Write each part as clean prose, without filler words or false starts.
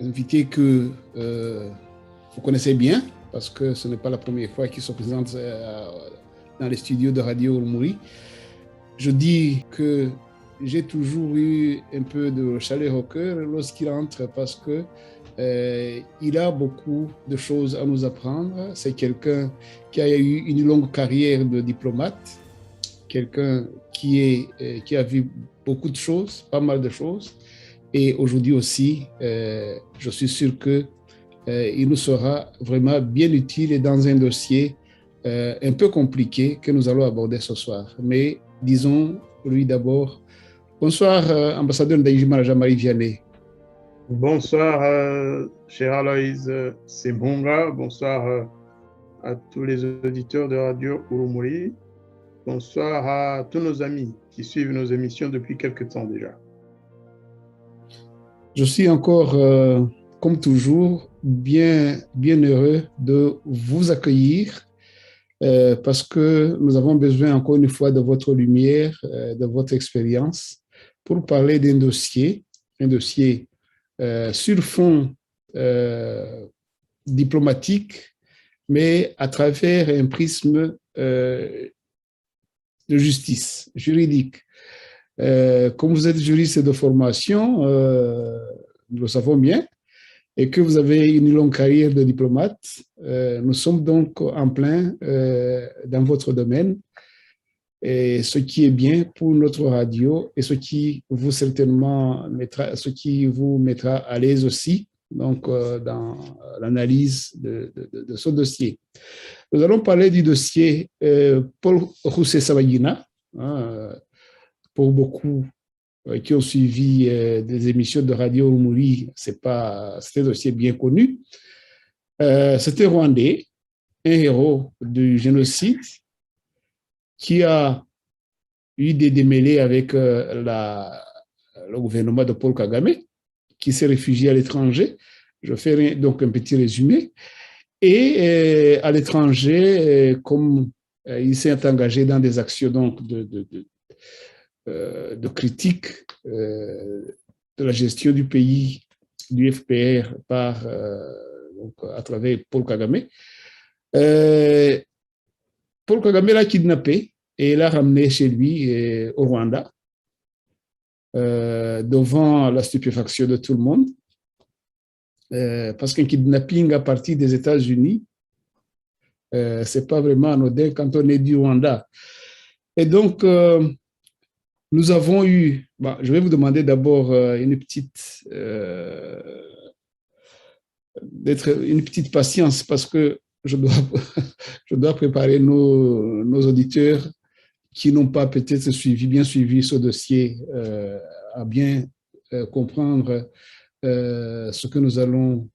invité que vous connaissez bien, parce que ce n'est pas la première fois qu'il se présente dans les studios de Radio Urumuri. Je dis que j'ai toujours eu un peu de chaleur au cœur lorsqu'il entre parce que il a beaucoup de choses à nous apprendre. C'est quelqu'un qui a eu une longue carrière de diplomate, quelqu'un qui a vu beaucoup de choses, pas mal de choses. Et aujourd'hui aussi, je suis sûr que il nous sera vraiment bien utile dans un dossier un peu compliqué que nous allons aborder ce soir. Mais disons lui d'abord. Bonsoir, ambassadeur Ndayishimiye Jean-Marie Vianney. Bonsoir, cher Aloïse Sebonga. Bonsoir à tous les auditeurs de Radio Urumuri. Bonsoir à tous nos amis qui suivent nos émissions depuis quelque temps déjà. Je suis encore, comme toujours, bien heureux de vous accueillir parce que nous avons besoin encore une fois de votre lumière, de votre expérience pour parler d'un dossier sur fond diplomatique, mais à travers un prisme de justice juridique. Comme vous êtes juriste de formation, nous le savons bien, et que vous avez une longue carrière de diplomate, nous sommes donc en plein dans votre domaine, et ce qui est bien pour notre radio et ce qui vous mettra à l'aise aussi donc, dans l'analyse de ce dossier. Nous allons parler du dossier Paul Rusesabagina, pour beaucoup qui ont suivi des émissions de Radio Urumuri, c'est un dossier bien connu. C'était Rwandais, un héros du génocide qui a eu des démêlés avec le gouvernement de Paul Kagame, qui s'est réfugié à l'étranger. Je fais donc un petit résumé. Et à l'étranger, comme il s'est engagé dans des actions donc, de critique de la gestion du pays, du FPR, donc, à travers Paul Kagame. Paul Kagame l'a kidnappé et l'a ramené chez lui au Rwanda, devant la stupéfaction de tout le monde, parce qu'un kidnapping à partir des États-Unis, c'est pas vraiment anodin quand on est du Rwanda. Et donc, nous avons eu, je vais vous demander d'abord une petite patience parce que je dois préparer nos auditeurs qui n'ont pas peut-être bien suivi ce dossier à bien comprendre ce que nous allons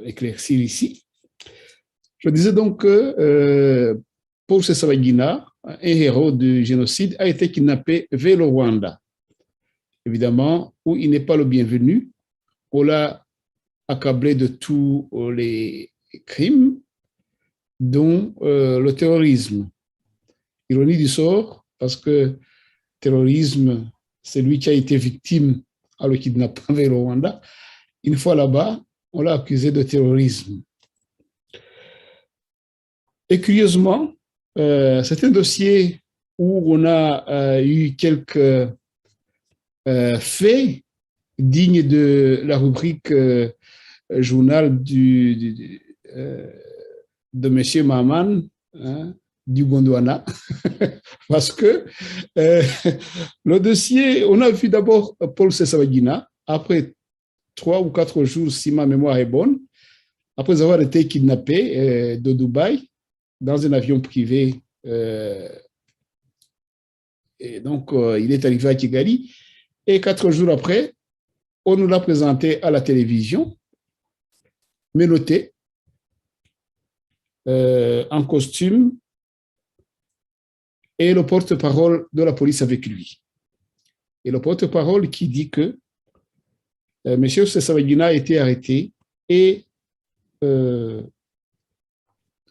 éclaircir ici. Je disais donc que Paul Rusesabagina, un héros du génocide, a été kidnappé vers le Rwanda, évidemment, où il n'est pas le bienvenu. On l'a accablé de tous les crimes, dont le terrorisme. Ironie du sort, parce que terrorisme, c'est lui qui a été victime à le kidnappement vers le Rwanda. Une fois là-bas, on l'a accusé de terrorisme. Et curieusement, c'est un dossier où on a eu quelques faits dignes de la rubrique journal de M. Mahaman, du Gondwana, parce que le dossier, on a vu d'abord Paul Rusesabagina, après 3 ou 4 jours, si ma mémoire est bonne, après avoir été kidnappé de Dubaï, dans un avion privé. Et donc, il est arrivé à Kigali. Et 4 jours après, on nous l'a présenté à la télévision, menotté, en costume, et le porte-parole de la police avec lui. Et le porte-parole qui dit que M. Rusesabagina a été arrêté et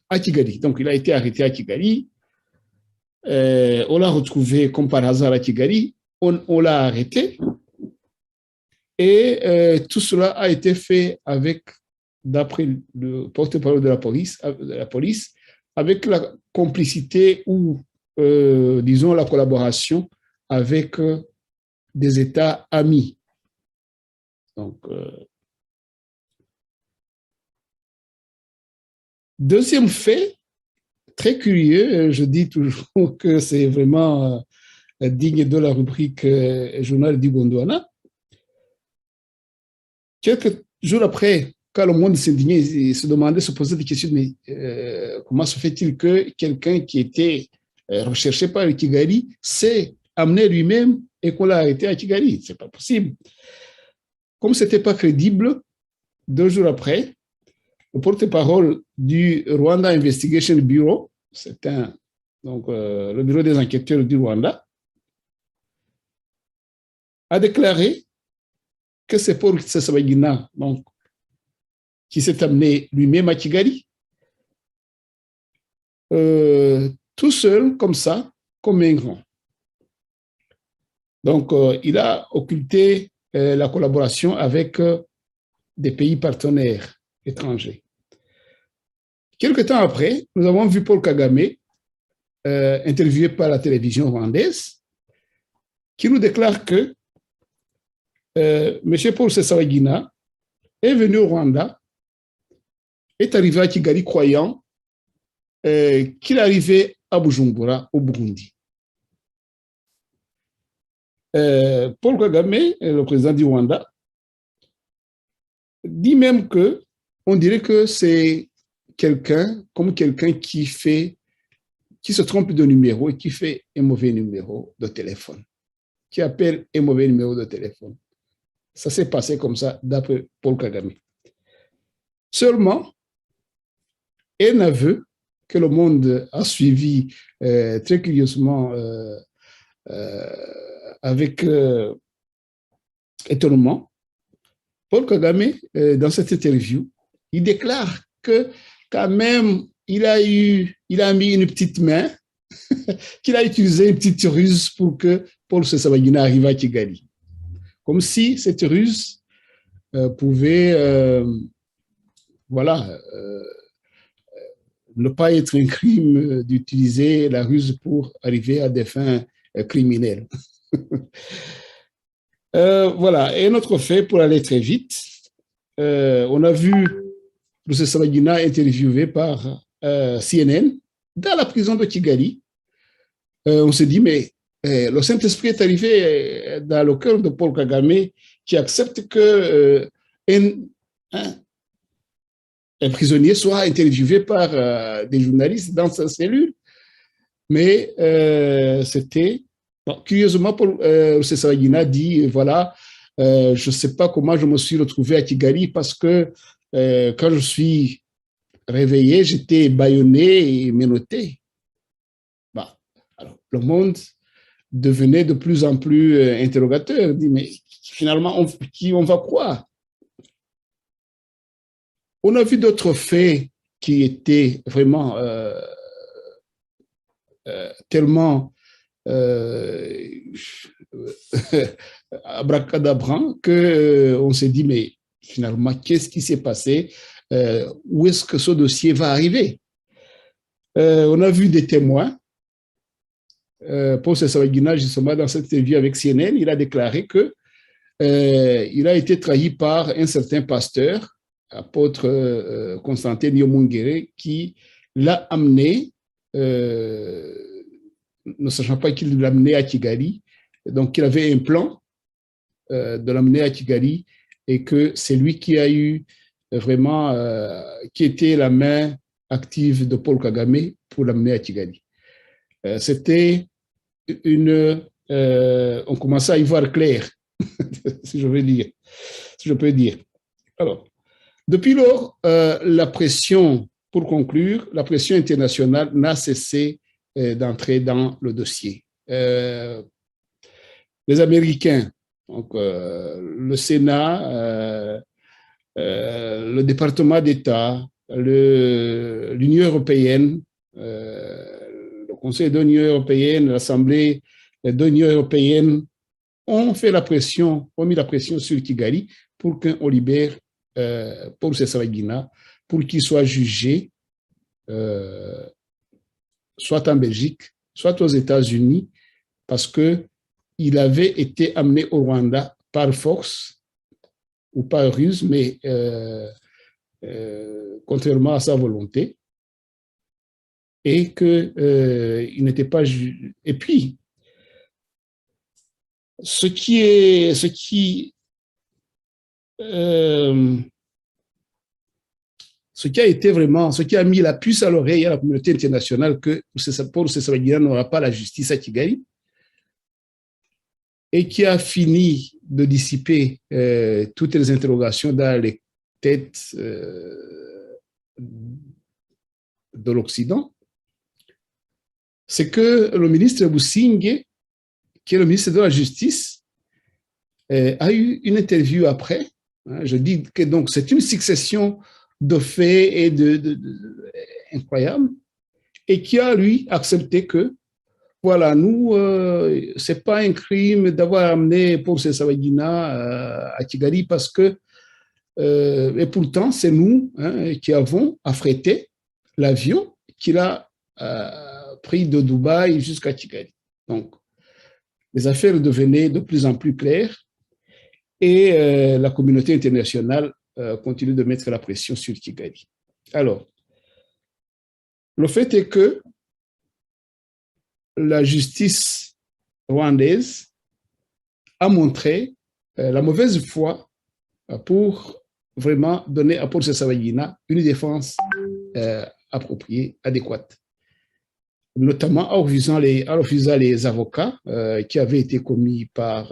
à Kigali. Donc, il a été arrêté à Kigali. On l'a retrouvé comme par hasard à Kigali. On l'a arrêté. Et tout cela a été fait avec, d'après le porte-parole de la police, avec la complicité ou, disons, la collaboration avec des États amis. Donc, deuxième fait, très curieux, je dis toujours que c'est vraiment digne de la rubrique Journal du Gondwana. Quelques jours après, quand le monde s'indignait, il se demandait, se posait des questions, mais comment se fait-il que quelqu'un qui était recherché par le Kigali s'est amené lui-même et qu'on l'a arrêté à Kigali? C'est pas possible. Comme ce n'était pas crédible, 2 jours après, le porte-parole du Rwanda Investigation Bureau, c'est donc le bureau des enquêteurs du Rwanda, a déclaré que c'est Paul Rusesabagina, donc, qui s'est amené lui-même à Kigali, tout seul, comme ça, comme un grand. Donc, il a occulté la collaboration avec des pays partenaires étrangers. Quelque temps après, nous avons vu Paul Kagame, interviewé par la télévision rwandaise, qui nous déclare que M. Paul Rusesabagina est venu au Rwanda, est arrivé à Kigali croyant qu'il arrivait à Bujumbura, au Burundi. Paul Kagame, le président du Rwanda, dit même que on dirait que c'est quelqu'un qui se trompe de numéro et qui fait un mauvais numéro de téléphone, qui appelle un mauvais numéro de téléphone. Ça s'est passé comme ça d'après Paul Kagame. Seulement, un aveu que le monde a suivi très curieusement avec étonnement. Paul Kagame, dans cette interview, il déclare que quand même, il a mis une petite main, qu'il a utilisé une petite ruse pour que Paul Rusesabagina arrive à Kigali. Comme si cette ruse pouvait, ne pas être un crime d'utiliser la ruse pour arriver à des fins criminelles. Voilà, et un autre fait, pour aller très vite, on a vu Rusesabagina interviewé par CNN dans la prison de Kigali. On s'est dit, mais le Saint-Esprit est arrivé dans le cœur de Paul Kagame, qui accepte que un prisonnier soit interviewé par des journalistes dans sa cellule. Mais c'était... Bon, curieusement, Paul Rusesabagina dit, voilà, je ne sais pas comment je me suis retrouvé à Kigali parce que quand je suis réveillé, j'étais bâillonné et menotté. Bon, alors, le monde devenait de plus en plus interrogateur. Il dit, mais finalement, qui on va croire? On a vu d'autres faits qui étaient vraiment tellement abracadabrant qu'on s'est dit, mais finalement, qu'est-ce qui s'est passé? Où est-ce que ce dossier va arriver? On a vu des témoins. Paul Rusesabagina, justement, dans cette interview avec CNN, il a déclaré que il a été trahi par un certain pasteur, apôtre Constantin Niomungere, qui l'a amené, ne sachant pas qu'il l'amenait à Kigali. Donc, il avait un plan de l'amener à Kigali et que c'est lui qui a eu vraiment, qui était la main active de Paul Kagame pour l'amener à Kigali. C'était on commençait à y voir clair, si je peux dire. Alors, depuis lors, la pression, pour conclure, la pression internationale n'a cessé d'entrer dans le dossier. Les Américains, donc le Sénat, le département d'État, l'Union européenne, le Conseil de l'Union européenne, l'Assemblée de l'Union européenne, ont mis la pression sur Kigali pour qu'on libère Paul Rusesabagina, pour qu'il soit jugé soit en Belgique, soit aux États-Unis, parce qu'il avait été amené au Rwanda par force ou par ruse, mais contrairement à sa volonté, et qu'il n'était pas jugé. Et puis, ce qui a mis la puce à l'oreille à la communauté internationale que Paul Rusesabagina n'aura pas la justice à Kigali, et qui a fini de dissiper toutes les interrogations dans les têtes de l'Occident, c'est que le ministre Busingye, qui est le ministre de la Justice, a eu une interview après. Je dis que donc c'est une succession de faits et incroyables, et qui a, lui, accepté que, voilà, nous, c'est pas un crime d'avoir amené Paul Rusesabagina à Kigali parce que, et pourtant, c'est nous qui avons affrété l'avion qu'il a pris de Dubaï jusqu'à Kigali. Donc, les affaires devenaient de plus en plus claires et la communauté internationale continue de mettre la pression sur Kigali. Alors, le fait est que la justice rwandaise a montré la mauvaise foi pour vraiment donner à Paul Rusesabagina une défense appropriée, adéquate, notamment en refusant les avocats qui avaient été commis par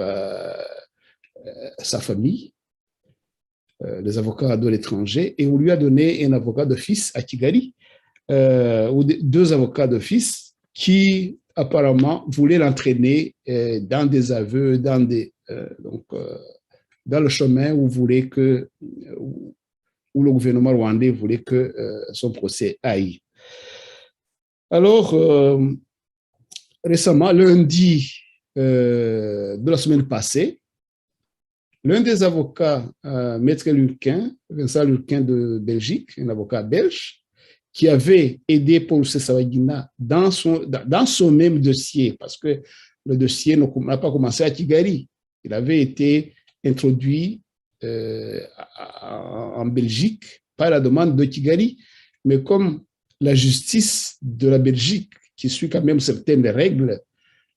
sa famille, les avocats de l'étranger, et on lui a donné un avocat d'office à Kigali, ou deux avocats d'office qui apparemment voulaient l'entraîner dans des aveux, dans le chemin où le gouvernement rwandais voulait que son procès aille. Alors, récemment, lundi de la semaine passée, l'un des avocats, Maître Lurquin, Vincent Lurquin de Belgique, un avocat belge, qui avait aidé Paul Rusesabagina dans son même dossier, parce que le dossier n'a pas commencé à Kigali. Il avait été introduit en Belgique par la demande de Kigali, mais comme la justice de la Belgique, qui suit quand même certaines règles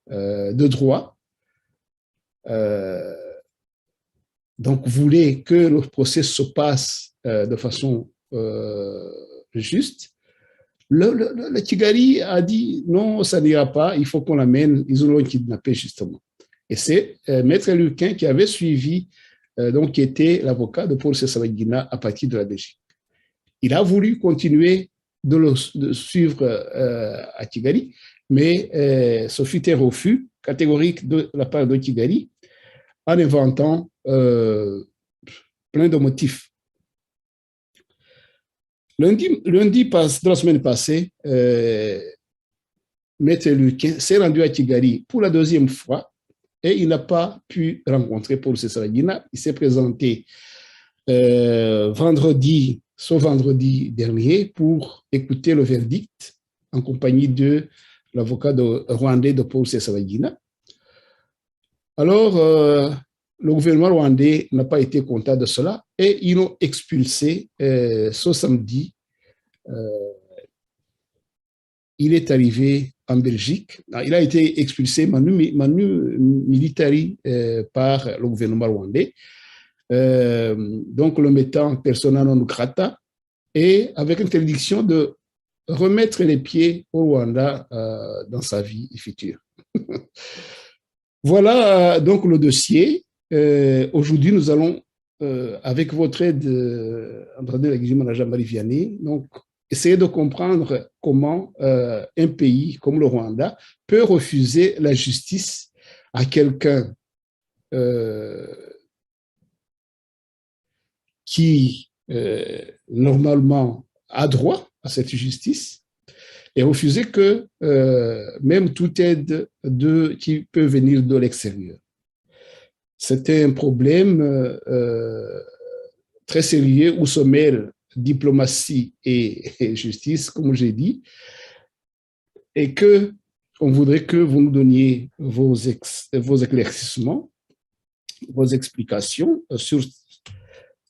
de droit, donc voulait que le procès se passe de façon juste, le Kigali a dit non, ça n'ira pas, il faut qu'on l'amène, ils l'ont kidnappé justement. Et c'est Maître Lurquin qui avait suivi, donc qui était l'avocat de Paul Rusesabagina à partir de la Belgique. Il a voulu continuer de suivre à Kigali, mais ce fut un refus catégorique de la part de Kigali en inventant plein de motifs. Lundi de la semaine passée, Maître Lurquin s'est rendu à Kigali pour la deuxième fois et il n'a pas pu rencontrer Paul Rusesabagina. Il s'est présenté ce vendredi dernier pour écouter le verdict en compagnie de l'avocat rwandais de Paul Rusesabagina. Alors, le gouvernement rwandais n'a pas été content de cela et ils l'ont expulsé ce samedi. Il est arrivé en Belgique. Il a été expulsé manu militari par le gouvernement rwandais, donc le mettant persona non grata et avec interdiction de remettre les pieds au Rwanda dans sa vie future. Voilà donc le dossier. Aujourd'hui, nous allons, avec votre aide, Andradé Lagijimana Jean-Marie Vianney, donc essayer de comprendre comment un pays comme le Rwanda peut refuser la justice à quelqu'un qui, normalement, a droit à cette justice et refuser que même toute aide qui peut venir de l'extérieur. C'était un problème très sérieux où se mêlent diplomatie et justice, comme j'ai dit, et que on voudrait que vous nous donniez vos éclaircissements, vos explications sur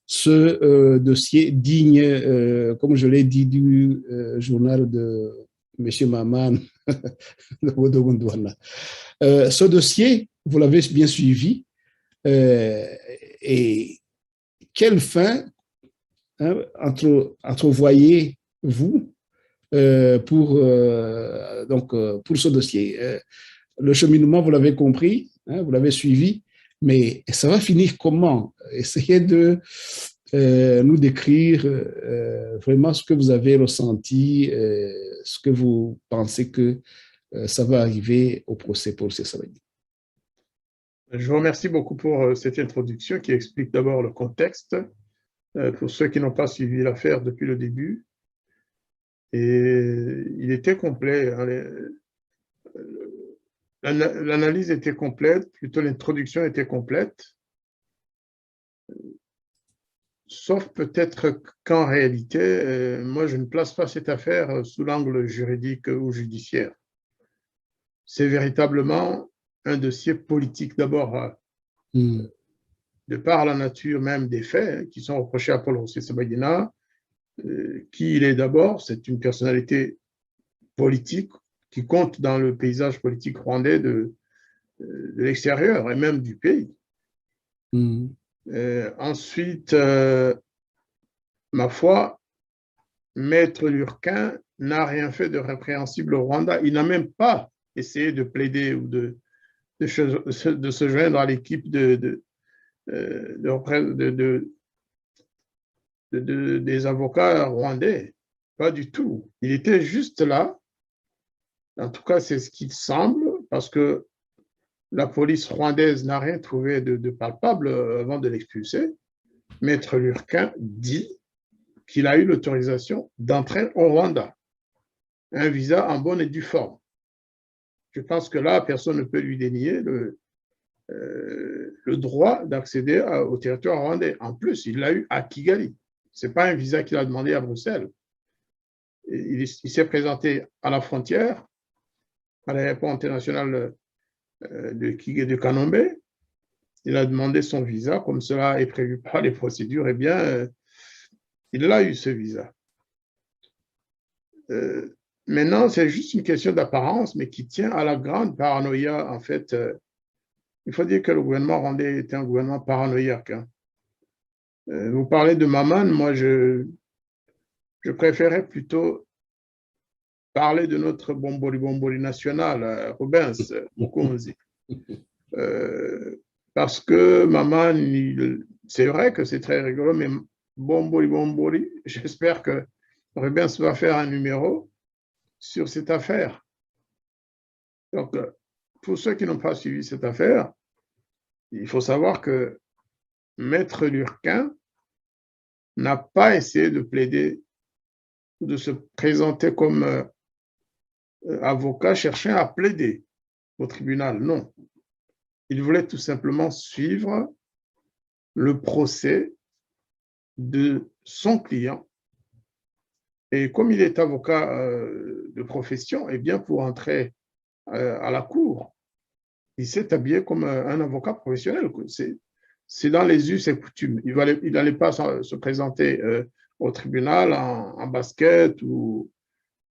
ce dossier digne, comme je l'ai dit, du journal de M. Maman de Bodogondouana. Ce dossier, vous l'avez bien suivi, et quelle fin entrevoyez-vous pour ce dossier? Le cheminement, vous l'avez compris, vous l'avez suivi, mais ça va finir comment? Essayez de nous décrire vraiment ce que vous avez ressenti, ce que vous pensez que ça va arriver au procès pour ces Sabani. Je vous remercie beaucoup pour cette introduction qui explique d'abord le contexte pour ceux qui n'ont pas suivi l'affaire depuis le début. Et il était complet. L'analyse était complète, plutôt l'introduction était complète. Sauf peut-être qu'en réalité, moi, je ne place pas cette affaire sous l'angle juridique ou judiciaire. C'est véritablement un dossier politique d'abord, de par la nature même des faits qui sont reprochés à Paul Rusesabagina, qui il est d'abord, c'est une personnalité politique qui compte dans le paysage politique rwandais de l'extérieur et même du pays. Ensuite, ma foi, Maître Lurquin n'a rien fait de répréhensible au Rwanda. Il n'a même pas essayé de plaider ou de se joindre à l'équipe des avocats rwandais. Pas du tout. Il était juste là. En tout cas, c'est ce qu'il semble, parce que la police rwandaise n'a rien trouvé de palpable avant de l'expulser. Maître Lurquin dit qu'il a eu l'autorisation d'entrer au Rwanda, un visa en bonne et due forme. Je pense que là, personne ne peut lui dénier le droit d'accéder au territoire rwandais. En plus, il l'a eu à Kigali. Ce n'est pas un visa qu'il a demandé à Bruxelles. Il s'est présenté à la frontière, à l'aéroport international de Kanombe. Il a demandé son visa, comme cela est prévu par les procédures. Eh bien, il a eu ce visa. Maintenant, c'est juste une question d'apparence, mais qui tient à la grande paranoïa. En fait, il faut dire que le gouvernement rwandais était un gouvernement paranoïaque. Vous parlez de Maman, moi, je préférais plutôt parler de notre bomboli national, Rubens Mukunzi. Parce que Maman, c'est vrai que c'est très rigolo, mais bomboli, j'espère que Rubens va faire un numéro sur cette affaire. Donc, pour ceux qui n'ont pas suivi cette affaire, il faut savoir que Maître Lurquin n'a pas essayé de plaider ou de se présenter comme avocat cherchant à plaider au tribunal. Non. Il voulait tout simplement suivre le procès de son client. Et comme il est avocat de profession, eh bien, pour entrer à la cour, il s'est habillé comme un avocat professionnel. C'est dans les us et coutumes. Il n'allait pas se présenter au tribunal en basket ou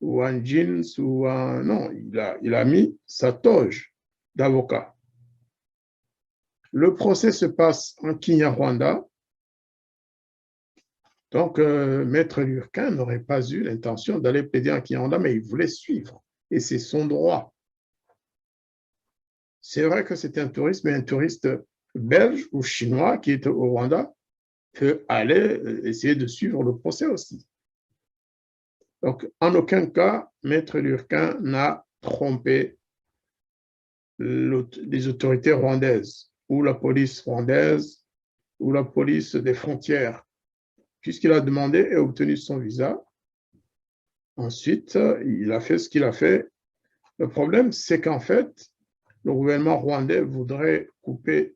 en jeans. Non, il a mis sa toge d'avocat. Le procès se passe en Kinyarwanda. Donc, Maître Lurquin n'aurait pas eu l'intention d'aller plaider en Kinyarwanda, mais il voulait suivre. Et c'est son droit. C'est vrai que c'est un touriste, mais un touriste belge ou chinois qui est au Rwanda peut aller essayer de suivre le procès aussi. Donc, en aucun cas, Maître Lurquin n'a trompé les autorités rwandaises ou la police rwandaise ou la police des frontières, puisqu'il a demandé et obtenu son visa. Ensuite, il a fait ce qu'il a fait. Le problème, c'est qu'en fait, le gouvernement rwandais voudrait couper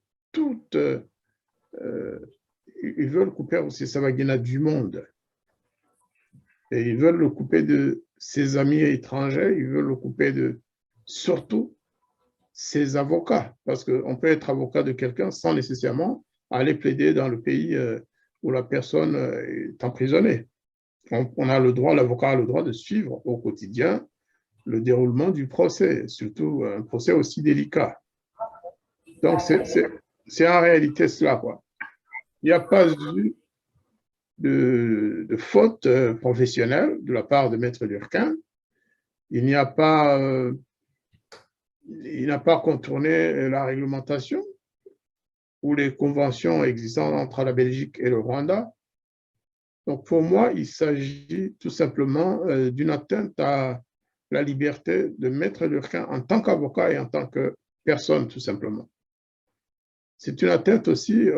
ils veulent couper Rusesabagina du monde. Et ils veulent le couper de ses amis étrangers, ils veulent le couper de surtout ses avocats, parce qu'on peut être avocat de quelqu'un sans nécessairement aller plaider dans le pays où la personne est emprisonnée. On a le droit, l'avocat a le droit de suivre au quotidien le déroulement du procès, surtout un procès aussi délicat. Donc, c'est en réalité cela, quoi. Il n'y a pas eu de faute professionnelle de la part de Maître Lurquin. Il n'a pas contourné la réglementation ou les conventions existantes entre la Belgique et le Rwanda. Donc, pour moi, il s'agit tout simplement d'une atteinte à la liberté de Maître Lurquin en tant qu'avocat et en tant que personne, tout simplement. C'est une atteinte aussi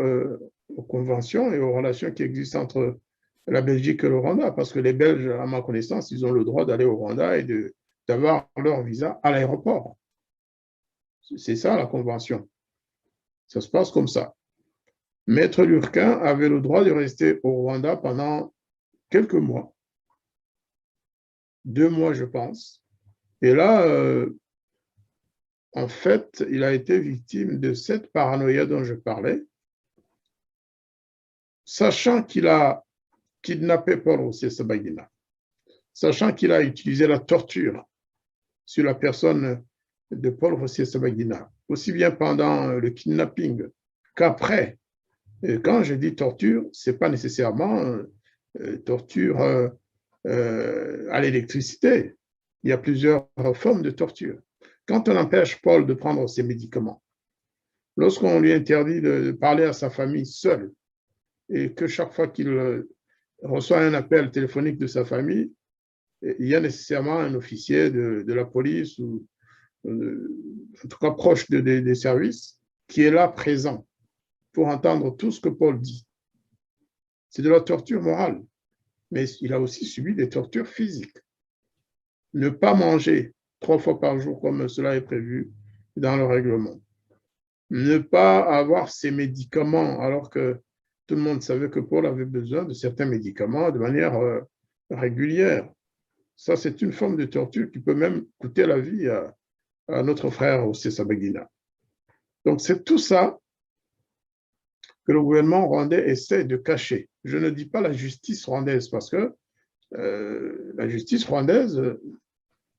aux conventions et aux relations qui existent entre la Belgique et le Rwanda, parce que les Belges, à ma connaissance, ils ont le droit d'aller au Rwanda et d'avoir leur visa à l'aéroport. C'est ça la convention. Ça se passe comme ça. Maître Lurquin avait le droit de rester au Rwanda pendant quelques mois, 2 mois, je pense. Et là, en fait, il a été victime de cette paranoïa dont je parlais, sachant qu'il a kidnappé Paul Rusesabagina, sachant qu'il a utilisé la torture sur la personne de Paul Rusesabagina, aussi bien pendant le kidnapping qu'après. Et quand je dis torture, ce n'est pas nécessairement torture à l'électricité. Il y a plusieurs formes de torture. Quand on empêche Paul de prendre ses médicaments, lorsqu'on lui interdit de parler à sa famille seul, et que chaque fois qu'il reçoit un appel téléphonique de sa famille, il y a nécessairement un officier de la police, ou en tout cas proche des services, qui est là présent pour entendre tout ce que Paul dit. C'est de la torture morale, mais il a aussi subi des tortures physiques. Ne pas manger 3 fois par jour comme cela est prévu dans le règlement. Ne pas avoir ses médicaments alors que tout le monde savait que Paul avait besoin de certains médicaments de manière régulière. Ça, c'est une forme de torture qui peut même coûter la vie à notre frère Rusesabagina. Donc, c'est tout ça que le gouvernement rwandais essaie de cacher. Je ne dis pas la justice rwandaise parce que la justice rwandaise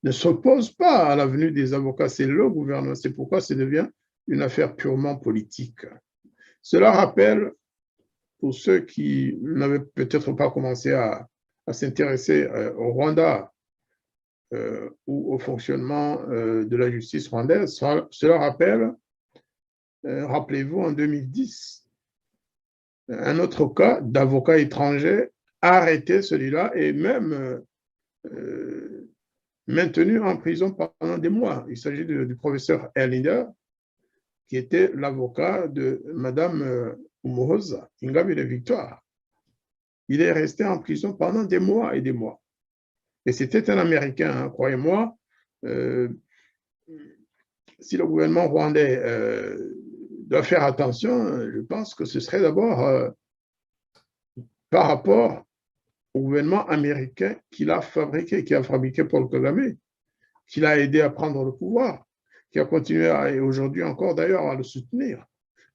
ne s'oppose pas à la venue des avocats, c'est le gouvernement, c'est pourquoi ça devient une affaire purement politique. Cela rappelle, pour ceux qui n'avaient peut-être pas commencé à s'intéresser au Rwanda ou au fonctionnement de la justice rwandaise, cela rappelle, rappelez-vous, en 2010, un autre cas d'avocat étranger arrêté, celui-là, et même maintenu en prison pendant des mois. Il s'agit du professeur Erlinger, qui était l'avocat de Madame Umuhoza, Ingabire Victoire. Il est resté en prison pendant des mois et des mois. Et c'était un Américain, hein, croyez-moi. Si le gouvernement rwandais doit faire attention, je pense que ce serait d'abord par rapport au gouvernement américain qui l'a fabriqué, qui a fabriqué Paul Kagame, qui l'a aidé à prendre le pouvoir, qui a continué et aujourd'hui encore d'ailleurs à le soutenir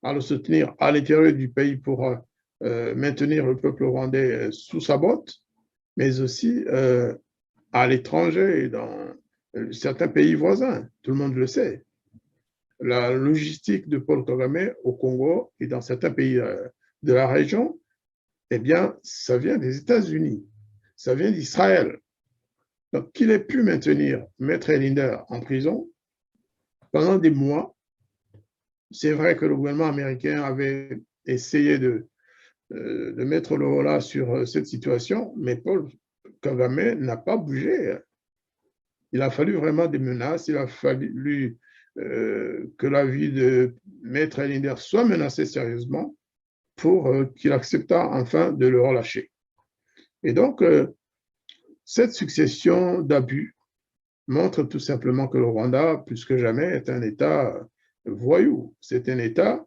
à l'intérieur du pays pour maintenir le peuple rwandais sous sa botte, mais aussi à l'étranger et dans certains pays voisins. Tout le monde le sait. La logistique de Paul Kagame au Congo et dans certains pays de la région, eh bien, ça vient des États-Unis, ça vient d'Israël. Donc, qu'il ait pu maintenir Maître Linder en prison pendant des mois, c'est vrai que le gouvernement américain avait essayé de mettre le holà sur cette situation, mais Paul Kagame n'a pas bougé. Il a fallu vraiment des menaces, il a fallu que la vie de Maître Linder soit menacée sérieusement pour qu'il accepta enfin de le relâcher. Et donc, cette succession d'abus montre tout simplement que le Rwanda, plus que jamais, est un État voyou. C'est un État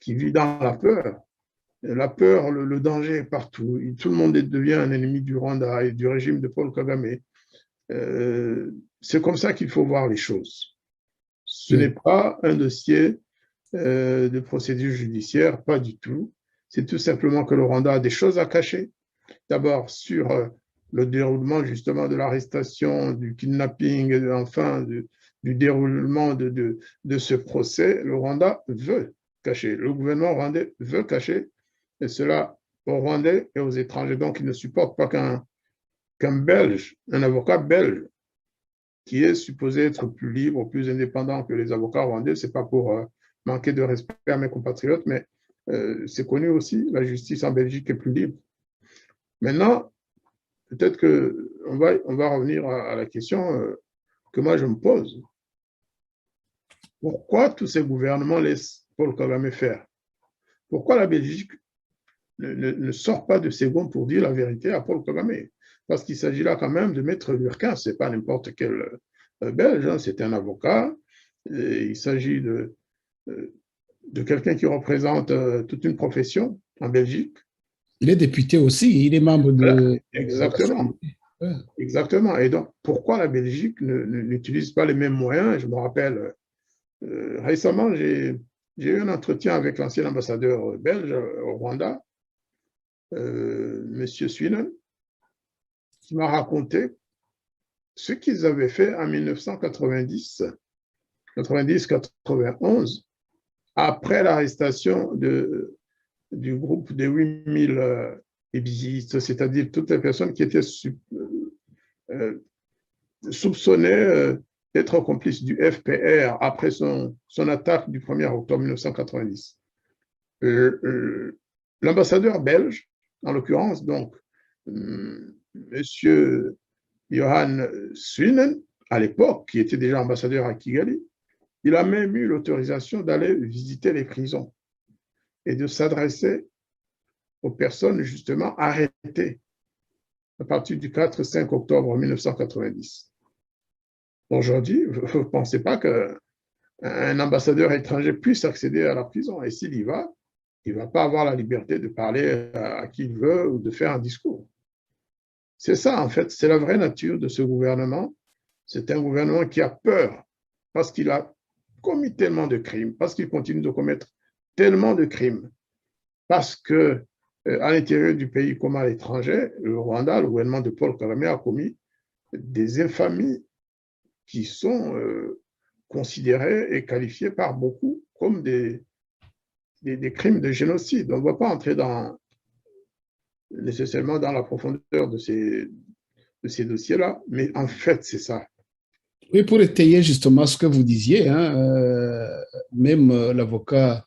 qui vit dans la peur. La peur, le danger est partout. Tout le monde devient un ennemi du Rwanda et du régime de Paul Kagame. C'est comme ça qu'il faut voir les choses. Ce n'est pas un dossier de procédure judiciaire, pas du tout. C'est tout simplement que le Rwanda a des choses à cacher. D'abord, sur le déroulement justement de l'arrestation, du kidnapping, et enfin du déroulement de ce procès, le Rwanda veut cacher. Le gouvernement rwandais veut cacher, et cela aux Rwandais et aux étrangers. Donc, ils ne supportent pas qu'un Belge, un avocat belge, qui est supposé être plus libre, plus indépendant que les avocats rwandais. Ce n'est pas pour manquer de respect à mes compatriotes, mais c'est connu aussi, la justice en Belgique est plus libre. Maintenant, peut-être qu'on va revenir à la question que moi je me pose. Pourquoi tous ces gouvernements laissent Paul Kagame faire? Pourquoi la Belgique ne sort pas de ses gonds pour dire la vérité à Paul Kagame? Parce qu'il s'agit là quand même de Maître Lurquin, ce n'est pas n'importe quel Belge, hein, c'est un avocat. Et il s'agit de quelqu'un qui représente toute une profession en Belgique. Il est député aussi, il est membre de... Exactement. Exactement. Et donc, pourquoi la Belgique n'utilise pas les mêmes moyens? Je me rappelle, récemment, j'ai eu un entretien avec l'ancien ambassadeur belge au Rwanda, M. Swinen, qui m'a raconté ce qu'ils avaient fait en 1990-91, après l'arrestation du groupe des 8000 ébizistes, c'est-à-dire toutes les personnes qui étaient soupçonnées d'être complices du FPR après son attaque du 1er octobre 1990. L'ambassadeur belge, en l'occurrence, donc, Monsieur Johan Swinen, à l'époque, qui était déjà ambassadeur à Kigali, il a même eu l'autorisation d'aller visiter les prisons et de s'adresser aux personnes justement arrêtées à partir du 4-5 octobre 1990. Aujourd'hui, vous ne pensez pas qu'un ambassadeur étranger puisse accéder à la prison, et s'il y va, il ne va pas avoir la liberté de parler à qui il veut ou de faire un discours. C'est ça, en fait, c'est la vraie nature de ce gouvernement. C'est un gouvernement qui a peur parce qu'il a commis tellement de crimes, parce qu'il continue de commettre tellement de crimes, parce que à l'intérieur du pays comme à l'étranger, le Rwanda, le gouvernement de Paul Kagame a commis des infamies qui sont considérées et qualifiées par beaucoup comme des crimes de génocide. On ne va pas entrer nécessairement dans la profondeur de ces dossiers-là, mais en fait, c'est ça. Oui, pour étayer justement ce que vous disiez, hein, même l'avocat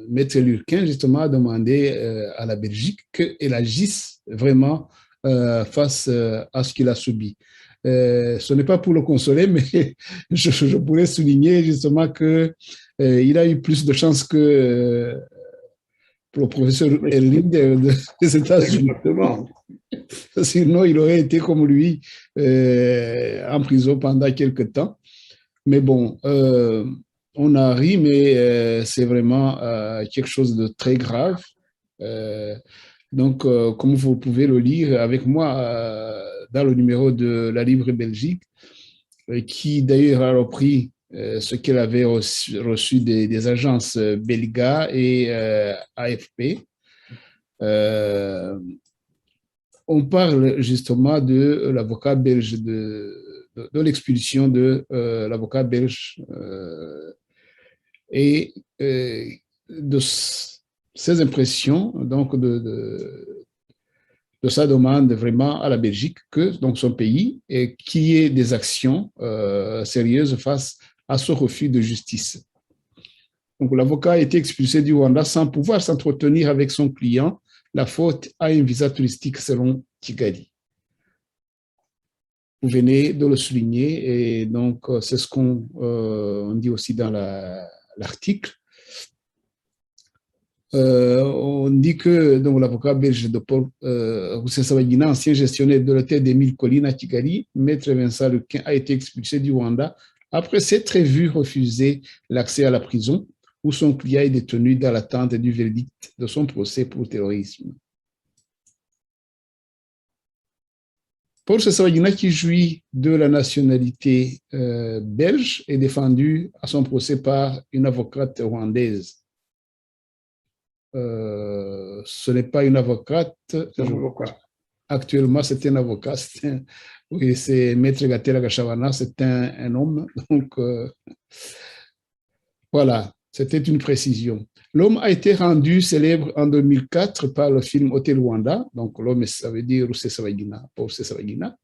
Maître Lurquin, justement, a demandé à la Belgique qu'elle agisse vraiment face à ce qu'il a subi. Ce n'est pas pour le consoler, mais je pourrais souligner justement qu'il a eu plus de chance que pour le professeur Erling des États-Unis. Exactement. Sinon, il aurait été comme lui en prison pendant quelques temps. Mais bon, on a ri, mais c'est vraiment quelque chose de très grave. Donc, comme vous pouvez le lire avec moi dans le numéro de La Libre Belgique, qui d'ailleurs a repris ce qu'elle avait reçu des agences Belga et AFP. On parle justement de l'avocat belge, de l'expulsion de l'avocat belge et de ses impressions, donc de sa demande vraiment à la Belgique que donc son pays et qu'il y ait des actions sérieuses face à ce refus de justice. Donc l'avocat a été expulsé du Rwanda sans pouvoir s'entretenir avec son client, la faute à un visa touristique selon Kigali. Vous venez de le souligner et donc c'est ce qu'on dit aussi dans l'article. On dit que l'avocat belge de Paul Rusesabagina, ancien gestionnaire de l'hôtel des 1000 collines à Kigali, Maître Vincent Lurquin, a été expulsé du Rwanda après s'être vu refuser l'accès à la prison où son client est détenu dans l'attente du verdict de son procès pour terrorisme. Paul Rusesabagina, qui jouit de la nationalité belge, est défendu à son procès par une avocate rwandaise. Ce n'est pas une avocate. Actuellement, c'est un avocat. Oui, c'est Maître Gatera Gashabana, c'est un homme. Donc, voilà, c'était une précision. L'homme a été rendu célèbre en 2004 par le film Hôtel Rwanda. Donc, l'homme, ça veut dire Rusesabagina, Paul Rusesabagina.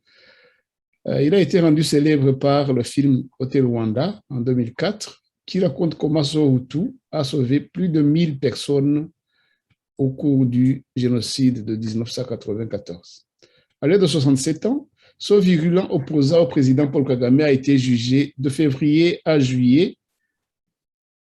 Il a été rendu célèbre par le film Hôtel Rwanda en 2004, qui raconte comment Sohutu a sauvé plus de 1000 personnes au cours du génocide de 1994. À l'âge de 67 ans, ce virulent opposant au président Paul Kagame a été jugé de février à juillet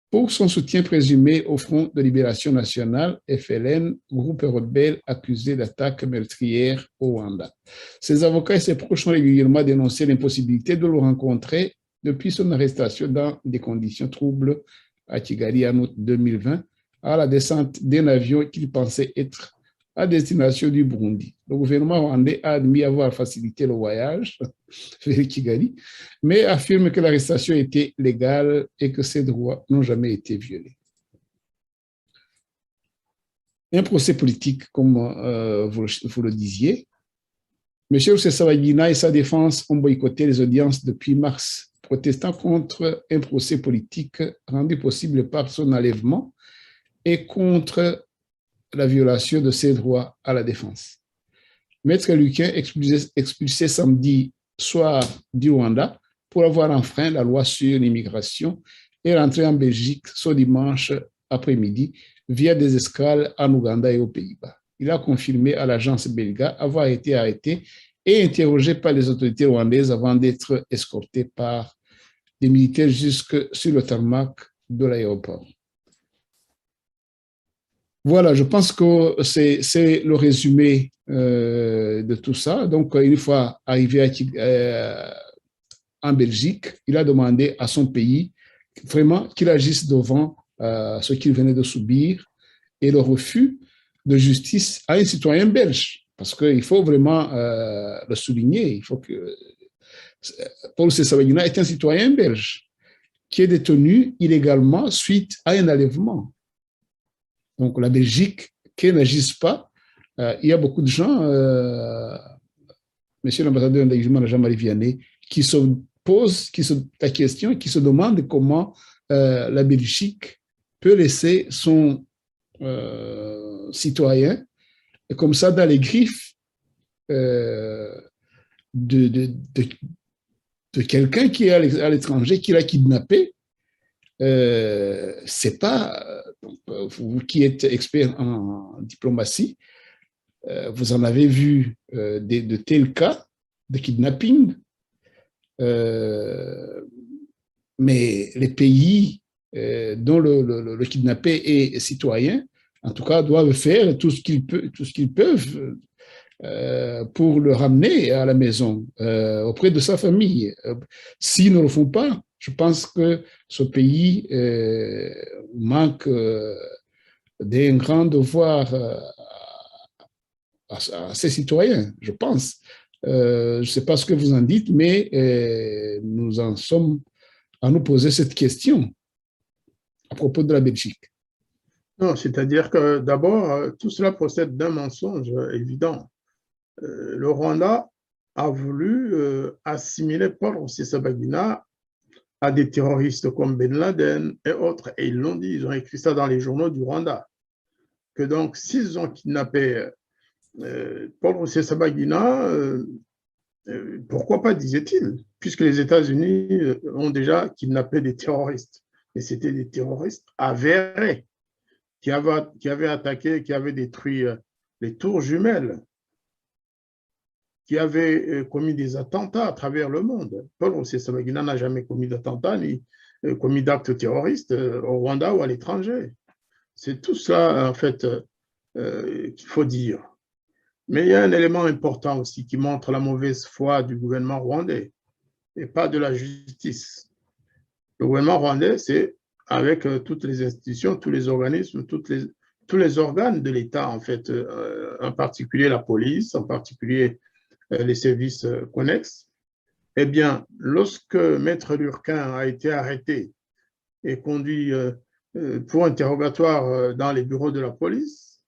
pour son soutien présumé au Front de Libération Nationale, FLN, groupe rebelle accusé d'attaques meurtrières au Rwanda. Ses avocats et ses proches ont régulièrement dénoncé l'impossibilité de le rencontrer depuis son arrestation dans des conditions troubles à Kigali en août 2020, à la descente d'un avion qu'il pensait être à destination du Burundi. Le gouvernement rwandais a admis avoir facilité le voyage vers Kigali, mais affirme que l'arrestation était légale et que ses droits n'ont jamais été violés. Un procès politique, comme vous le disiez. M. Rusesabagina et sa défense ont boycotté les audiences depuis mars, protestant contre un procès politique rendu possible par son enlèvement et contre la violation de ses droits à la défense. Maître Luquin, expulsé samedi soir du Rwanda pour avoir enfreint la loi sur l'immigration, est rentré en Belgique ce dimanche après-midi via des escales en Ouganda et aux Pays-Bas. Il a confirmé à l'agence belga avoir été arrêté et interrogé par les autorités rwandaises avant d'être escorté par des militaires jusque sur le tarmac de l'aéroport. Voilà, je pense que c'est le résumé de tout ça. Donc, une fois arrivé en Belgique, il a demandé à son pays vraiment qu'il agisse devant ce qu'il venait de subir et le refus de justice à un citoyen belge. Parce qu'il faut vraiment le souligner. Il faut que Paul Rusesabagina est un citoyen belge qui est détenu illégalement suite à un enlèvement. Donc, la Belgique, qui n'agisse pas, il y a beaucoup de gens, monsieur l'ambassadeur d'Aïjuma, Jean-Marie Vianney, qui se posent la question, qui se demandent comment la Belgique peut laisser son citoyen comme ça dans les griffes de quelqu'un qui est à l'étranger, qui l'a kidnappé. C'est pas, vous qui êtes expert en diplomatie, vous en avez vu de tels cas de kidnapping, mais les pays dont le kidnappé est citoyen, en tout cas, doivent faire tout ce qu'ils peuvent pour le ramener à la maison, auprès de sa famille. S'ils ne le font pas, je pense que ce pays manque d'un grand devoir à ses citoyens, je pense. Je ne sais pas ce que vous en dites, mais nous en sommes à nous poser cette question à propos de la Belgique. Non, c'est-à-dire que d'abord, tout cela procède d'un mensonge évident. Le Rwanda a voulu assimiler Paul Rusesabagina à des terroristes comme Ben Laden et autres, et ils l'ont dit, ils ont écrit ça dans les journaux du Rwanda, que donc s'ils ont kidnappé Paul Rusesabagina, pourquoi pas, disait-il, puisque les États-Unis ont déjà kidnappé des terroristes, et c'était des terroristes avérés qui avaient attaqué, qui avaient détruit les tours jumelles, qui avaient commis des attentats à travers le monde. Paul Rusesabagina n'a jamais commis d'attentats ni commis d'actes terroristes au Rwanda ou à l'étranger. C'est tout cela, en fait, qu'il faut dire. Mais il y a un élément important aussi qui montre la mauvaise foi du gouvernement rwandais et pas de la justice. Le gouvernement rwandais, c'est avec toutes les institutions, tous les organismes, tous les organes de l'État, en fait, en particulier la police, en particulier les services connexes. Eh bien, lorsque Maître Lurquin a été arrêté et conduit pour interrogatoire dans les bureaux de la police,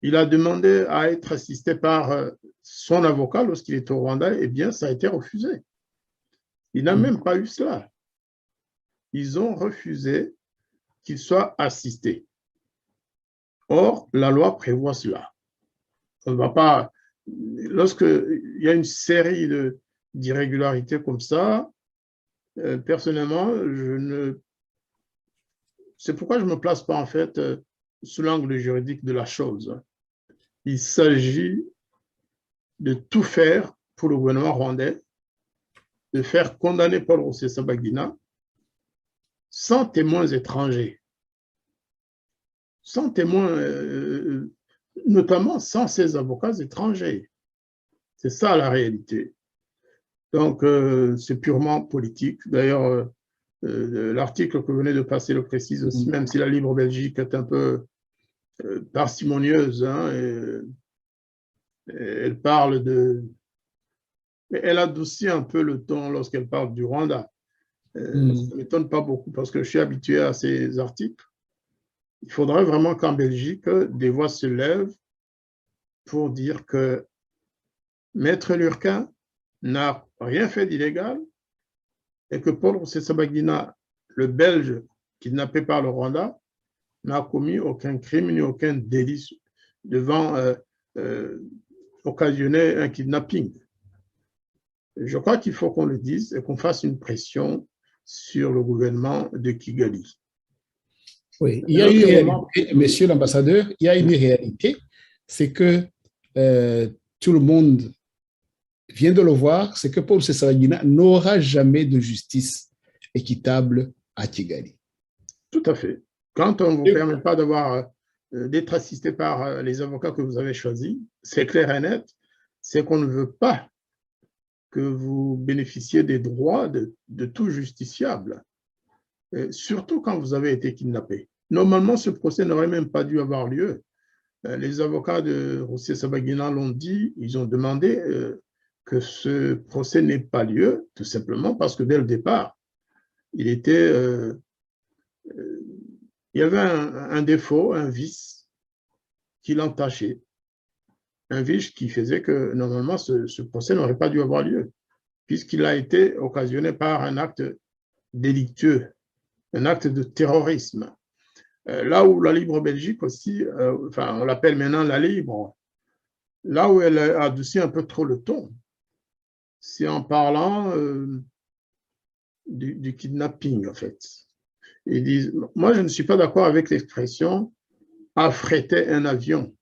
il a demandé à être assisté par son avocat lorsqu'il est au Rwanda. Eh bien, ça a été refusé. Il n'a même pas eu cela. Ils ont refusé qu'il soit assisté. Or, la loi prévoit cela. On ne va pas, lorsqu'il y a une série d'irrégularités comme ça, personnellement, c'est pourquoi je ne me place pas en fait sous l'angle juridique de la chose. Il s'agit de tout faire pour le gouvernement rwandais, de faire condamner Paul Rusesabagina sans témoins étrangers, sans témoins, notamment sans ses avocats étrangers. C'est ça la réalité. Donc, c'est purement politique. D'ailleurs, l'article que vous venez de passer le précise aussi, même si la Libre Belgique est un peu parcimonieuse, hein, elle parle de... Elle adoucit un peu le ton lorsqu'elle parle du Rwanda. Ça ne m'étonne pas beaucoup parce que je suis habitué à ces articles. Il faudrait vraiment qu'en Belgique, des voix se lèvent pour dire que Maître Lurquin n'a rien fait d'illégal et que Paul Rusesabagina, le Belge kidnappé par le Rwanda, n'a commis aucun crime ni aucun délit devant occasionner un kidnapping. Je crois qu'il faut qu'on le dise et qu'on fasse une pression sur le gouvernement de Kigali. Oui, il y a une réalité, monsieur l'ambassadeur, il y a une réalité, c'est que tout le monde vient de le voir, c'est que Paul Rusesabagina n'aura jamais de justice équitable à Kigali. Tout à fait. Quand on ne vous permet pas d'être assisté par les avocats que vous avez choisis, c'est clair et net, c'est qu'on ne veut pas que vous bénéficiez des droits de tout justiciable, surtout quand vous avez été kidnappé. Normalement, ce procès n'aurait même pas dû avoir lieu. Les avocats de Rusesabagina l'ont dit, ils ont demandé que ce procès n'ait pas lieu, tout simplement parce que dès le départ, il y avait un défaut, un vice qui l'entachait. Un vice qui faisait que normalement ce procès n'aurait pas dû avoir lieu, puisqu'il a été occasionné par un acte délictueux, un acte de terrorisme. Là où la Libre Belgique aussi, enfin on l'appelle maintenant la Libre, là où elle a adouci un peu trop le ton, c'est en parlant du kidnapping en fait. Ils disent, moi je ne suis pas d'accord avec l'expression « affréter un avion ».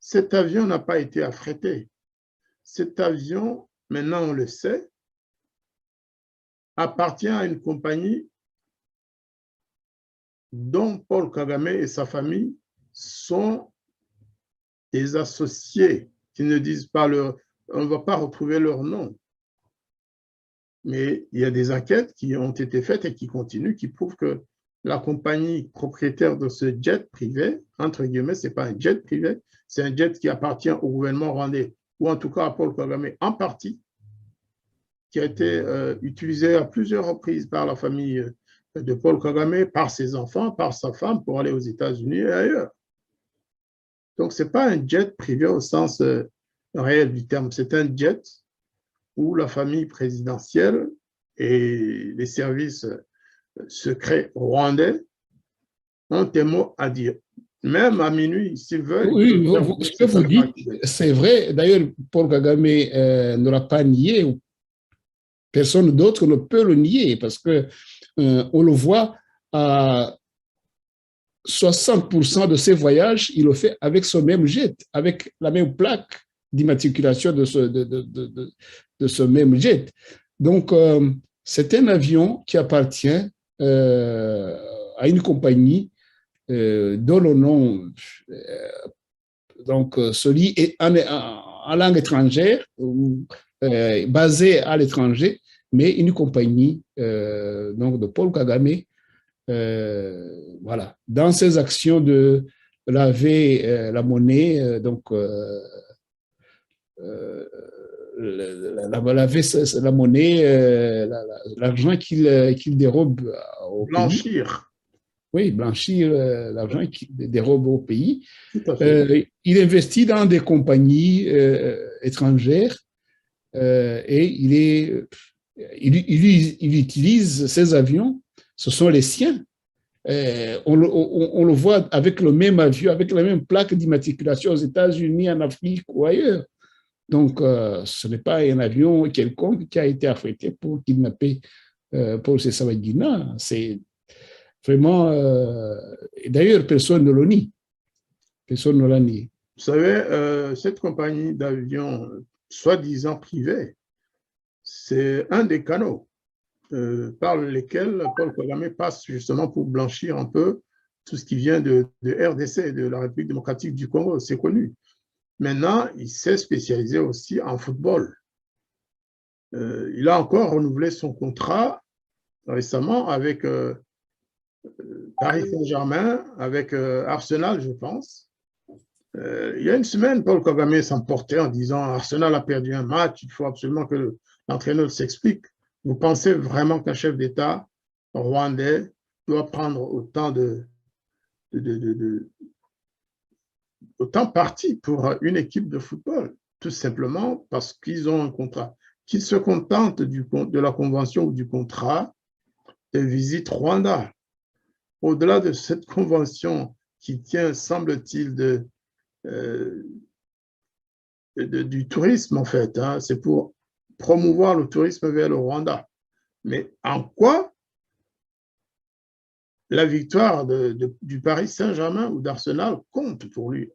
Cet avion n'a pas été affrété. Cet avion, maintenant on le sait, appartient à une compagnie dont Paul Kagame et sa famille sont des associés qui ne disent pas on ne va pas retrouver leur nom. Mais il y a des enquêtes qui ont été faites et qui continuent, qui prouvent que la compagnie propriétaire de ce jet privé, entre guillemets, ce n'est pas un jet privé, c'est un jet qui appartient au gouvernement rwandais, ou en tout cas à Paul Kagame en partie, qui a été utilisé à plusieurs reprises par la famille de Paul Kagame, par ses enfants, par sa femme, pour aller aux États-Unis et ailleurs. Donc, ce n'est pas un jet privé au sens réel du terme, c'est un jet où la famille présidentielle et les services secrets rwandais ont un mot à dire. Même à minuit, s'ils veulent. Oui, ce que vous dites, c'est vrai. D'ailleurs, Paul Kagame ne l'a pas nié. Personne d'autre ne peut le nier parce que on le voit à 60% de ses voyages, il le fait avec ce même jet, avec la même plaque d'immatriculation de ce même jet. Donc, c'est un avion qui appartient à une compagnie dont le nom donc, se lit en langue étrangère, basé à l'étranger, mais une compagnie donc de Paul Kagame, voilà, dans ses actions de laver la monnaie, donc laver la monnaie, l'argent qu'il dérobe au pays. Blanchir, Oui, blanchir l'argent qu'il dérobe au pays. tout à fait. Il investit dans des compagnies étrangères et il utilise ces avions, ce sont les siens. On le voit avec le même avion, avec la même plaque d'immatriculation aux États-Unis, en Afrique ou ailleurs. Donc, ce n'est pas un avion quelconque qui a été affrété pour kidnapper Paul Rusesabagina. C'est vraiment... D'ailleurs, personne ne le nie. Personne ne l'a nié. Vous savez, cette compagnie d'avions soi-disant privée, c'est un des canaux par lesquels Paul Kagame passe justement pour blanchir un peu tout ce qui vient de RDC, de la République démocratique du Congo, c'est connu. Maintenant, il s'est spécialisé aussi en football. Il a encore renouvelé son contrat récemment avec Paris Saint-Germain, avec Arsenal, je pense. Il y a une semaine, Paul Kagame s'emportait en disant « Arsenal a perdu un match, il faut absolument que l'entraîneur s'explique ». Vous pensez vraiment qu'un chef d'État rwandais doit prendre autant parti pour une équipe de football, tout simplement parce qu'ils ont un contrat, qu'ils se contentent de la convention ou du contrat de visite Rwanda. Au-delà de cette convention qui tient, semble-t-il, du tourisme, en fait, hein, c'est pour promouvoir le tourisme vers le Rwanda. Mais en quoi la victoire du Paris Saint-Germain ou d'Arsenal compte pour lui?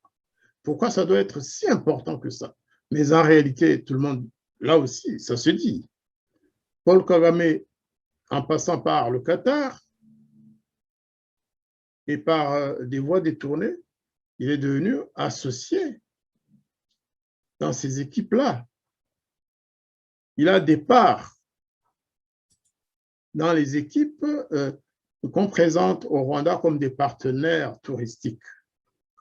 Pourquoi ça doit être si important que ça? Mais en réalité, tout le monde, là aussi, ça se dit. Paul Kagame, en passant par le Qatar et par des voies détournées, il est devenu associé dans ces équipes-là. Il a des parts dans les équipes qu'on présente au Rwanda comme des partenaires touristiques.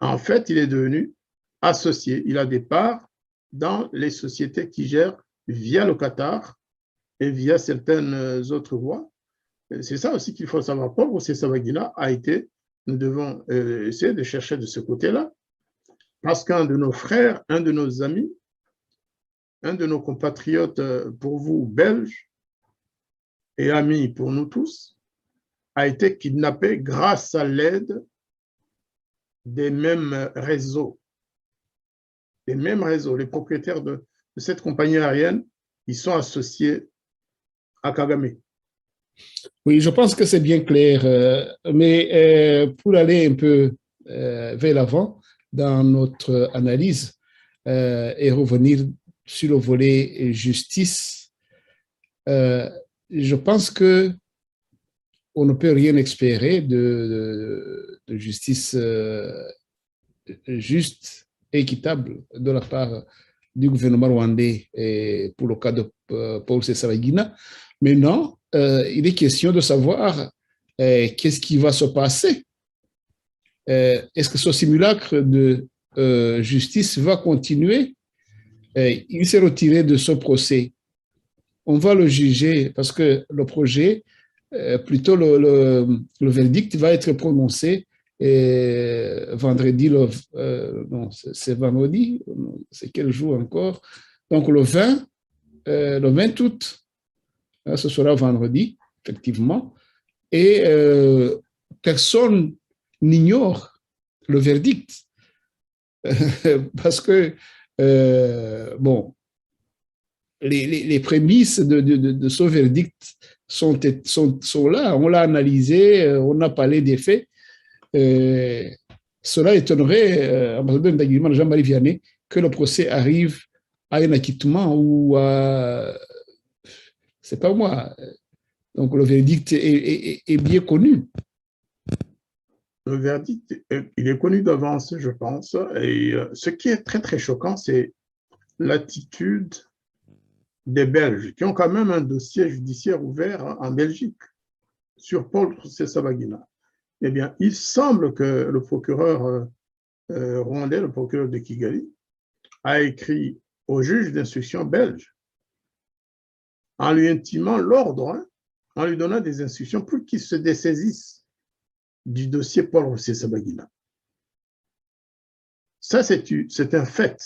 En fait, il est devenu associé. Il a des parts dans les sociétés qui gèrent via le Qatar et via certaines autres voies. C'est ça aussi qu'il faut savoir. Paul Rusesabagina a été, nous devons essayer de chercher de ce côté-là, parce qu'un de nos frères, un de nos amis, un de nos compatriotes, pour vous, belges, et amis pour nous tous, a été kidnappé grâce à l'aide des mêmes réseaux. Les mêmes réseaux, les propriétaires de cette compagnie aérienne, ils sont associés à Kagame. Oui, je pense que c'est bien clair, mais pour aller un peu vers l'avant dans notre analyse et revenir sur le volet justice, je pense que on ne peut rien espérer de justice juste et équitable de la part du gouvernement rwandais et pour le cas de Paul Rusesabagina. Maintenant, il est question de savoir qu'est-ce qui va se passer. Est-ce que ce simulacre de justice va continuer? Il s'est retiré de ce procès. On va le juger parce que le projet, plutôt le verdict va être prononcé vendredi, non, c'est vendredi, c'est quel jour encore? Donc le 20 août, ce sera vendredi, effectivement, et personne n'ignore le verdict parce que, bon, les prémices de ce verdict sont là, on l'a analysé, on a parlé des faits. Cela étonnerait, ambassadeur Ndagirimana Jean-Marie Vianney, que le procès arrive à un acquittement ou à... C'est pas moi. Donc le verdict est bien connu. Le verdict, il est connu d'avance, je pense. Et ce qui est très, très choquant, c'est l'attitude des Belges qui ont quand même un dossier judiciaire ouvert en Belgique sur Paul Rusesabagina. Eh bien, il semble que le procureur rwandais, le procureur de Kigali, a écrit au juge d'instruction belge en lui intimant l'ordre, hein, en lui donnant des instructions pour qu'il se dessaisisse du dossier Paul Rusesabagina. Ça, c'est un fait.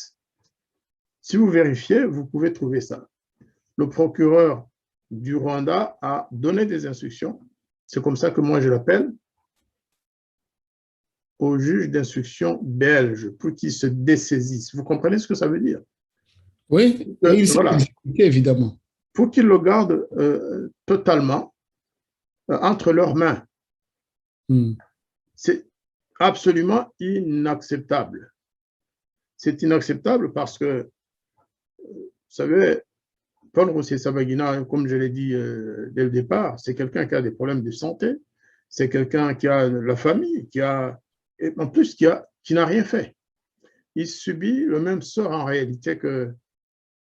Si vous vérifiez, vous pouvez trouver ça. Le procureur du Rwanda a donné des instructions, c'est comme ça que moi je l'appelle, au juge d'instruction belge pour qu'il se dessaisisse. Vous comprenez ce que ça veut dire? Oui, et il s'est voilà. exécuté, évidemment. Pour qu'ils le gardent totalement entre leurs mains. C'est absolument inacceptable. C'est inacceptable parce que, vous savez, Paul Rusesabagina, comme je l'ai dit dès le départ, c'est quelqu'un qui a des problèmes de santé, c'est quelqu'un qui a la famille, et en plus qui n'a rien fait. Il subit le même sort en réalité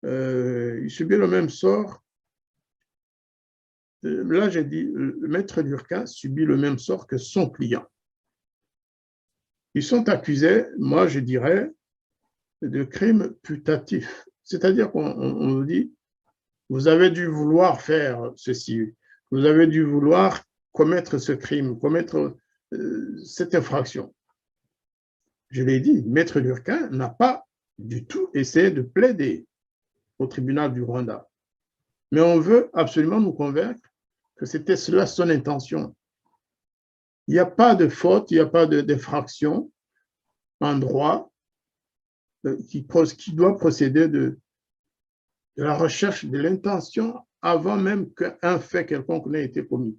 il subit le même sort. Là, j'ai dit, le maître Lurquin subit le même sort que son client. Ils sont accusés, moi je dirais, de crimes putatifs. C'est-à-dire qu'on dit, vous avez dû vouloir faire ceci, vous avez dû vouloir commettre ce crime, commettre cette infraction. Je l'ai dit, maître Lurquin n'a pas du tout essayé de plaider au tribunal du Rwanda. Mais on veut absolument nous convaincre que c'était cela son intention. Il n'y a pas de faute, il n'y a pas d'infraction en droit qui doit procéder de la recherche de l'intention avant même qu'un fait quelconque n'ait été commis.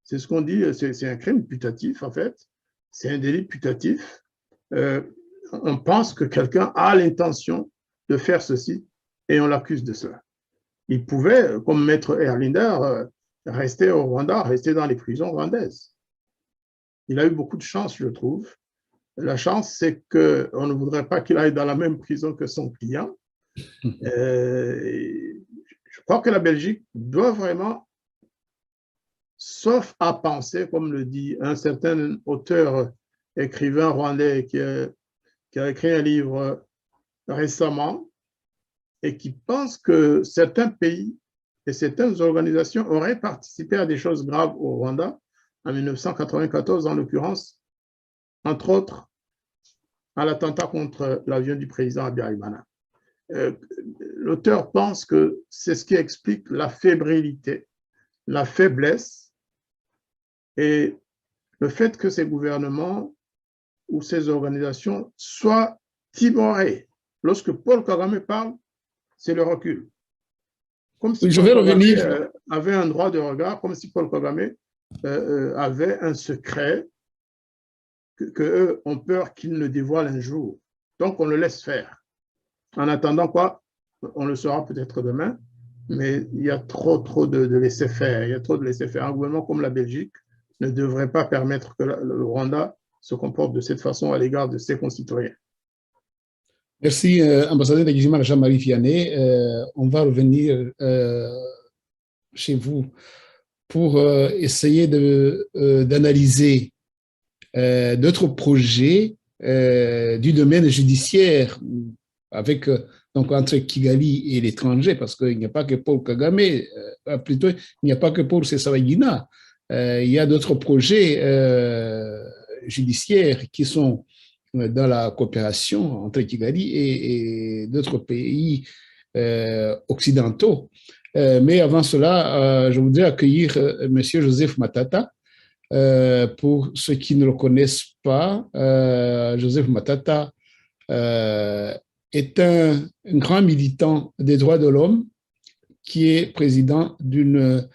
C'est ce qu'on dit, c'est un crime putatif en fait, c'est un délit putatif. On pense que quelqu'un a l'intention de faire ceci et on l'accuse de cela. Il pouvait, comme maître Erlinder, rester au Rwanda, rester dans les prisons rwandaises. Il a eu beaucoup de chance, je trouve. La chance, c'est qu'on ne voudrait pas qu'il aille dans la même prison que son client. Je crois que la Belgique doit vraiment, sauf à penser, comme le dit un certain auteur, écrivain rwandais qui a écrit un livre récemment et qui pense que certains pays et certaines organisations auraient participé à des choses graves au Rwanda en 1994, en l'occurrence, entre autres, à l'attentat contre l'avion du président Habyarimana. L'auteur pense que c'est ce qui explique la fébrilité, la faiblesse et le fait que ces gouvernements ou ces organisations soient timorés. Lorsque Paul Kagame parle, c'est le recul. Comme si Je Paul vais Kagame revenir. avait un droit de regard, comme si Paul Kagame avait un secret qu'eux ont peur qu'il ne dévoile un jour. Donc, on le laisse faire. En attendant quoi, on le saura peut-être demain, mais il y a trop de laisser-faire. Il y a trop de laisser-faire. Un gouvernement comme la Belgique ne devrait pas permettre que le Rwanda se comporte de cette façon à l'égard de ses concitoyens. Merci, ambassadeur de Jean-Marie Vianney. On va revenir chez vous pour essayer d'analyser d'autres projets du domaine judiciaire avec donc entre Kigali et l'étranger, parce qu'il n'y a pas que Paul Kagame, plutôt il n'y a pas que Paul Rusesabagina. Il y a d'autres projets judiciaires qui sont dans la coopération entre Kigali et d'autres pays occidentaux. Mais avant cela, je voudrais accueillir M. Joseph Matata. Pour ceux qui ne le connaissent pas, Joseph Matata est un grand militant des droits de l'homme qui est président d'une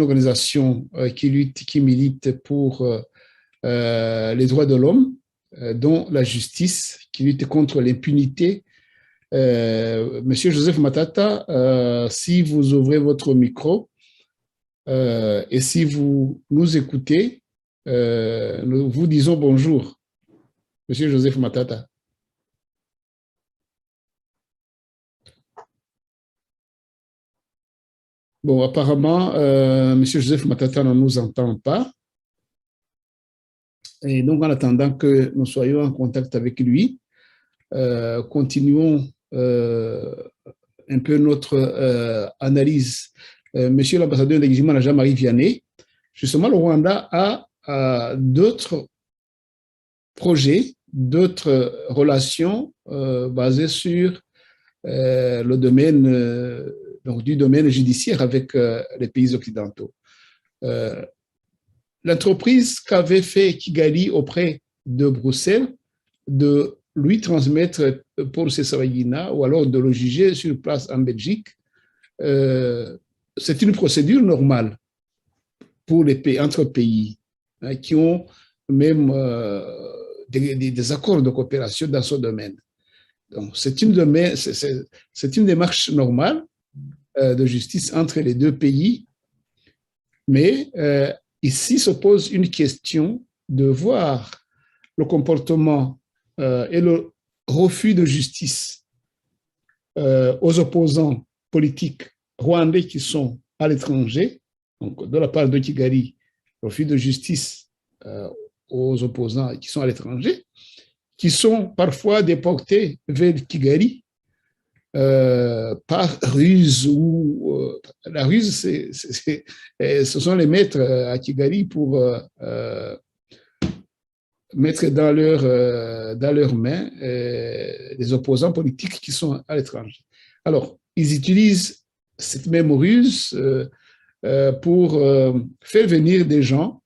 organisation qui milite pour les droits de l'homme, dont la justice, qui lutte contre l'impunité. Monsieur Joseph Matata, si vous ouvrez votre micro et si vous nous écoutez, nous vous disons bonjour, Monsieur Joseph Matata. Bon, apparemment, M. Joseph Matata ne nous entend pas. Et donc, en attendant que nous soyons en contact avec lui, continuons un peu notre analyse. Monsieur l'ambassadeur de Gijima, Jean-Marie Vianney, justement, le Rwanda a d'autres projets, d'autres relations basées sur le domaine, donc du domaine judiciaire avec les pays occidentaux. L'entreprise qu'avait fait Kigali auprès de Bruxelles de lui transmettre Paul Rusesabagina ou alors de le juger sur place en Belgique, c'est une procédure normale pour les pays, entre pays hein, qui ont même des accords de coopération dans ce domaine. Donc, c'est une démarche normale de justice entre les deux pays, mais ici se pose une question de voir le comportement et le refus de justice aux opposants politiques rwandais qui sont à l'étranger, donc de la part de Kigali, refus de justice aux opposants qui sont à l'étranger, qui sont parfois déportés vers Kigali par ruse ou la ruse, ce sont les maîtres à Kigali pour mettre dans leurs mains les opposants politiques qui sont à l'étranger. Alors, ils utilisent cette même ruse pour faire venir des gens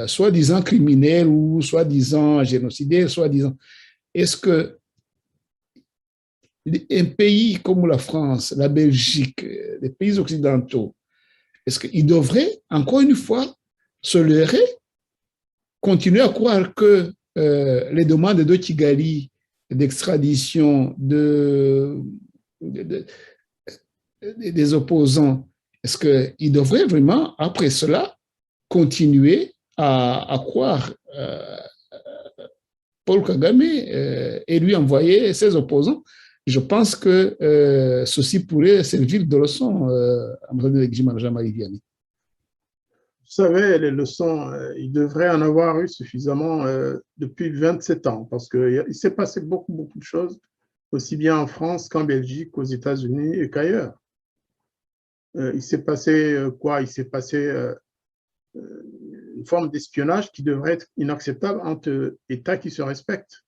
soi-disant criminels ou soi-disant génocidaires, soi-disant. Est-ce que un pays comme la France, la Belgique, les pays occidentaux, est-ce qu'ils devraient, encore une fois, se leurrer, continuer à croire que les demandes de Kigali d'extradition des opposants, est-ce qu'ils devraient vraiment, après cela, continuer à croire Paul Kagame et lui envoyer ses opposants? Je pense que ceci pourrait servir de leçon à Jean-Marie Vianney. Vous savez, les leçons, il devrait en avoir eu suffisamment depuis 27 ans, parce qu'il s'est passé beaucoup de choses, aussi bien en France qu'en Belgique, aux États-Unis et qu'ailleurs. Il s'est passé quoi? Il s'est passé une forme d'espionnage qui devrait être inacceptable entre États qui se respectent.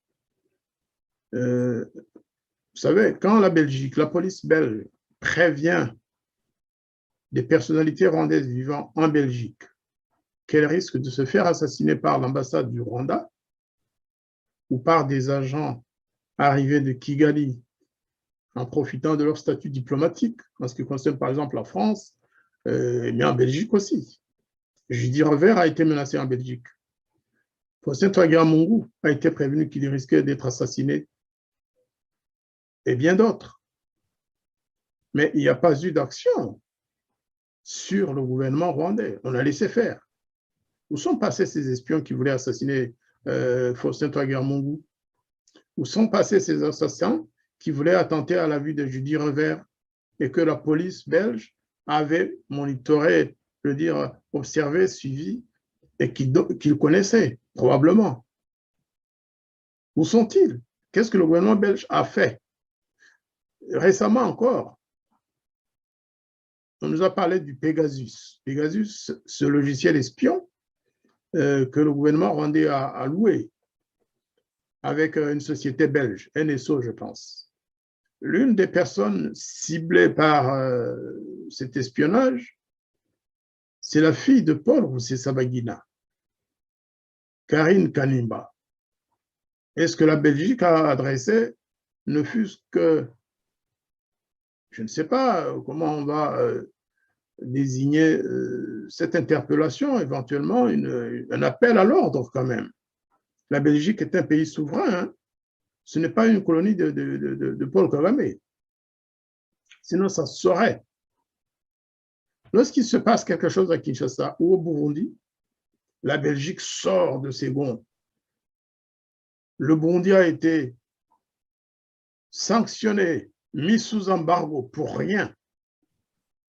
Vous savez, quand la Belgique, la police belge prévient des personnalités rwandaises vivant en Belgique qu'elles risquent de se faire assassiner par l'ambassade du Rwanda ou par des agents arrivés de Kigali en profitant de leur statut diplomatique, en ce qui concerne par exemple la France, mais en Belgique aussi. Judy Revers a été menacé en Belgique. Faustin Twagiramungu a été prévenu qu'il risquait d'être assassiné et bien d'autres. Mais il n'y a pas eu d'action sur le gouvernement rwandais. On a laissé faire. Où sont passés ces espions qui voulaient assassiner Faustin Twagiramungu? Où sont passés ces assassins qui voulaient attenter à la vie de Judy Revers et que la police belge avait monitoré, je veux dire, observé, suivi et qu'il connaissait probablement? Où sont-ils? Qu'est-ce que le gouvernement belge a fait? Récemment encore, on nous a parlé du Pegasus. Pegasus, ce logiciel espion que le gouvernement rwandais a loué avec une société belge, NSO, je pense. L'une des personnes ciblées par cet espionnage, c'est la fille de Paul Rusesabagina, Karine Kanimba. Est-ce que la Belgique a adressé, ne fût-ce que, je ne sais pas comment on va désigner cette interpellation, éventuellement un appel à l'ordre quand même. La Belgique est un pays souverain, hein. Ce n'est pas une colonie de Paul Kagame. Sinon, ça se saurait. Lorsqu'il se passe quelque chose à Kinshasa ou au Burundi, la Belgique sort de ses gonds. Le Burundi a été sanctionné, mis sous embargo pour rien.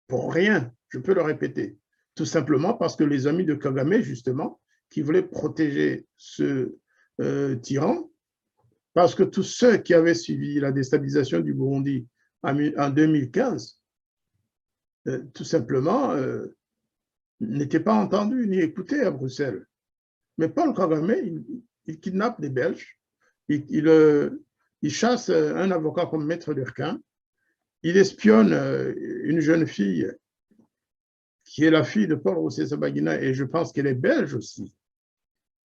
pour rien, je peux le répéter. Tout simplement parce que les amis de Kagame, justement, qui voulaient protéger ce tyran, parce que tous ceux qui avaient suivi la déstabilisation du Burundi en 2015, tout simplement, n'étaient pas entendus ni écoutés à Bruxelles. Mais Paul Kagame, il kidnappe des Belges, il chasse un avocat comme Maître Lurquin, il espionne une jeune fille qui est la fille de Paul Rusesabagina, et je pense qu'elle est belge aussi.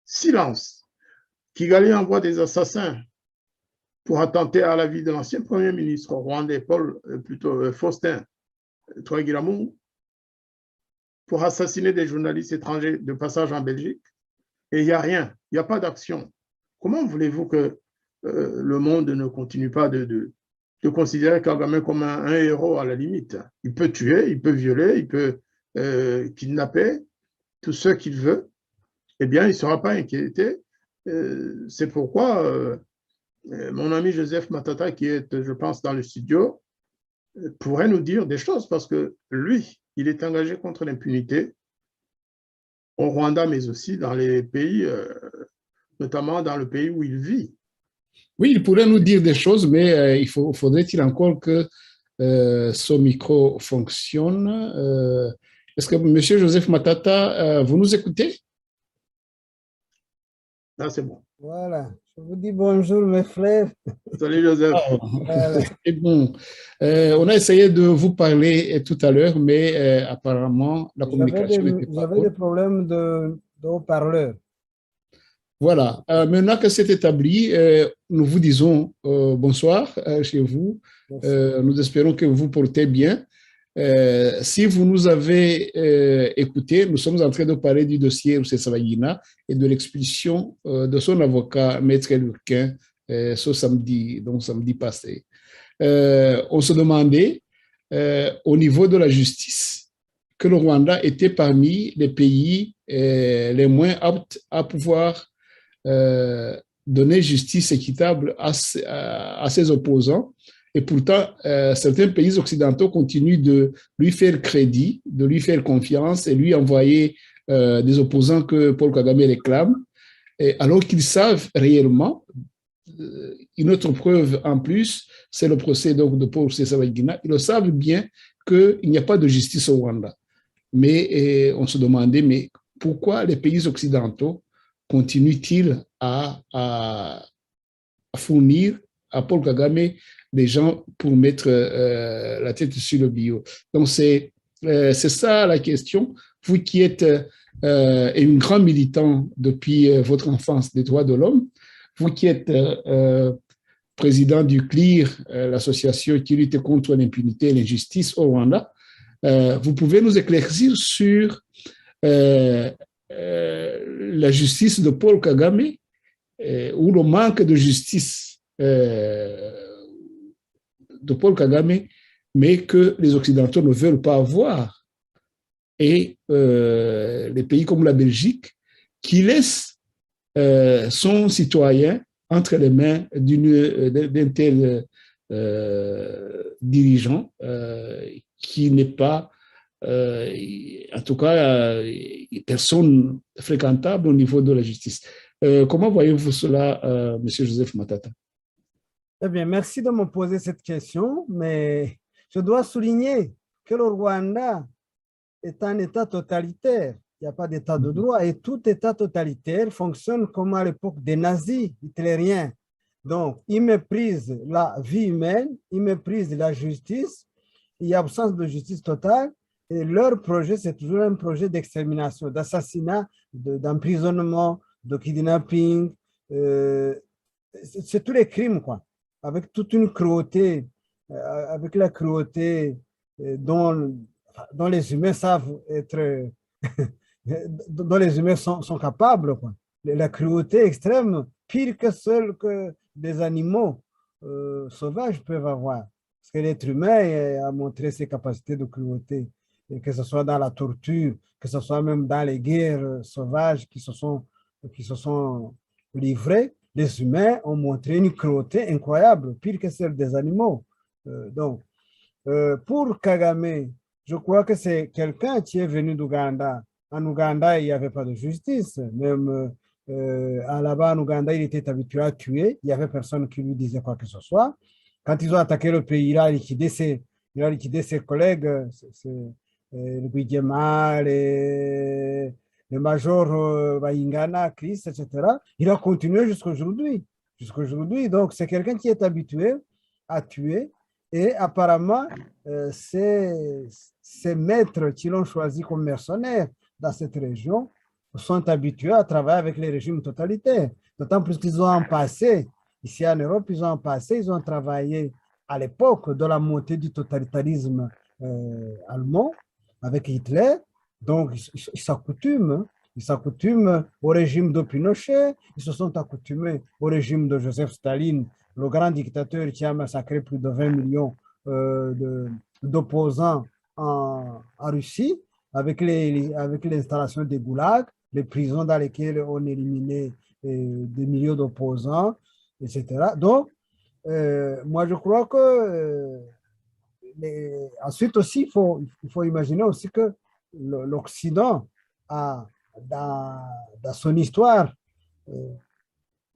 Silence. Kigali envoie des assassins pour attenter à la vie de l'ancien Premier ministre rwandais, Faustin Twagiramungu, pour assassiner des journalistes étrangers de passage en Belgique. Et il n'y a rien, il n'y a pas d'action. Comment voulez-vous que le monde ne continue pas de considérer Kagame comme un héros à la limite? Il peut tuer, il peut violer, il peut kidnapper tous ceux qu'il veut. Eh bien, il ne sera pas inquiété. C'est pourquoi mon ami Joseph Matata, qui est, je pense, dans le studio, pourrait nous dire des choses, parce que lui, il est engagé contre l'impunité au Rwanda, mais aussi dans les pays, notamment dans le pays où il vit. Oui, il pourrait nous dire des choses, mais faudrait-il encore que son micro fonctionne. Est-ce que M. Joseph Matata, vous nous écoutez? Là, c'est bon. Voilà, je vous dis bonjour mes frères. Salut Joseph. Voilà. C'est bon. On a essayé de vous parler tout à l'heure, mais apparemment, la communication n'était pas J'avais bonne. des problèmes de haut-parleur. Voilà. Maintenant que c'est établi, nous vous disons bonsoir chez vous. Nous espérons que vous vous portez bien. Si vous nous avez écouté, nous sommes en train de parler du dossier Rusesabagina et de l'expulsion de son avocat, Maître Lurquin, ce samedi, donc samedi passé. On se demandait, au niveau de la justice, que le Rwanda était parmi les pays les moins aptes à pouvoir donner justice équitable à ses opposants. Et pourtant, certains pays occidentaux continuent de lui faire crédit, de lui faire confiance et lui envoyer des opposants que Paul Kagame réclame, alors qu'ils savent réellement. Une autre preuve en plus, c'est le procès donc, de Paul Rusesabagina. Ils le savent bien qu'il n'y a pas de justice au Rwanda. Mais on se demandait, mais pourquoi les pays occidentaux continuent-ils à fournir à Paul Kagame des gens pour mettre la tête sur le bio? Donc, c'est ça la question. Vous qui êtes un grand militant depuis votre enfance des droits de l'homme, vous qui êtes président du CLIR, l'association qui lutte contre l'impunité et l'injustice au Rwanda, vous pouvez nous éclaircir sur la justice de Paul Kagame ou le manque de justice de Paul Kagame, mais que les Occidentaux ne veulent pas avoir. Et les pays comme la Belgique, qui laissent son citoyen entre les mains d'un tel dirigeant qui n'est pas, en tout cas, personne fréquentable au niveau de la justice. Comment voyez-vous cela, M. Joseph Matata? Eh bien, merci de me poser cette question, mais je dois souligner que le Rwanda est un État totalitaire. Il n'y a pas d'État de droit et tout État totalitaire fonctionne comme à l'époque des nazis hitlériens. Donc, ils méprisent la vie humaine, ils méprisent la justice, il y a absence de justice totale et leur projet, c'est toujours un projet d'extermination, d'assassinat, d'emprisonnement, de kidnapping. C'est tous les crimes, quoi, avec toute une cruauté, avec la cruauté dont les humains savent être... dont les humains sont capables, quoi. La cruauté extrême, pire que celle que des animaux sauvages peuvent avoir. Parce que l'être humain a montré ses capacités de cruauté, et que ce soit dans la torture, que ce soit même dans les guerres sauvages qui se sont livrées, les humains ont montré une cruauté incroyable, pire que celle des animaux. Donc, pour Kagame, je crois que c'est quelqu'un qui est venu d'Ouganda. En Ouganda, il n'y avait pas de justice. Même là-bas, en Ouganda, il était habitué à tuer. Il n'y avait personne qui lui disait quoi que ce soit. Quand ils ont attaqué le pays, il a liquidé ses collègues, le Guigema, le major Bayingana, Chris, etc. Il a continué jusqu'à aujourd'hui. Jusqu'à aujourd'hui. Donc, c'est quelqu'un qui est habitué à tuer. Et apparemment, ces maîtres qui l'ont choisi comme mercenaire dans cette région sont habitués à travailler avec les régimes totalitaires. D'autant plus qu'ils ont un passé, ici en Europe, ils ont travaillé à l'époque de la montée du totalitarisme allemand avec Hitler. Donc, ils s'accoutument au régime de Pinochet, ils se sont accoutumés au régime de Joseph Staline, le grand dictateur qui a massacré plus de 20 millions d'opposants en Russie, avec l'installation des goulags, les prisons dans lesquelles on éliminait des millions d'opposants, etc. Donc, moi, je crois que ensuite aussi, il faut imaginer aussi que l'Occident a, dans son histoire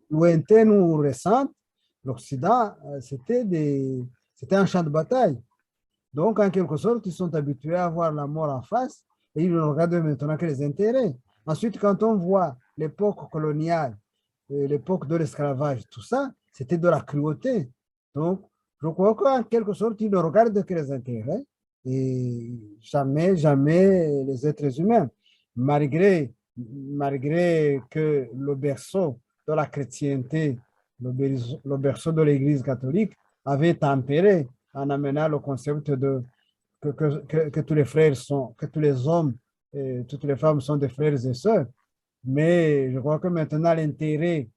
lointaine ou récente, l'Occident, c'était un champ de bataille. Donc, en quelque sorte, ils sont habitués à voir la mort en face et ils ne regardent maintenant que les intérêts. Ensuite, quand on voit l'époque coloniale, l'époque de l'esclavage, tout ça, c'était de la cruauté. Donc, je crois qu'en quelque sorte, ils ne regardent que les intérêts et jamais, jamais les êtres humains. Malgré que le berceau de la chrétienté, le berceau de l'Église catholique avait tempéré en amenant le concept de que tous les frères sont, que tous les hommes et toutes les femmes sont des frères et sœurs. Mais je crois que maintenant l'intérêt,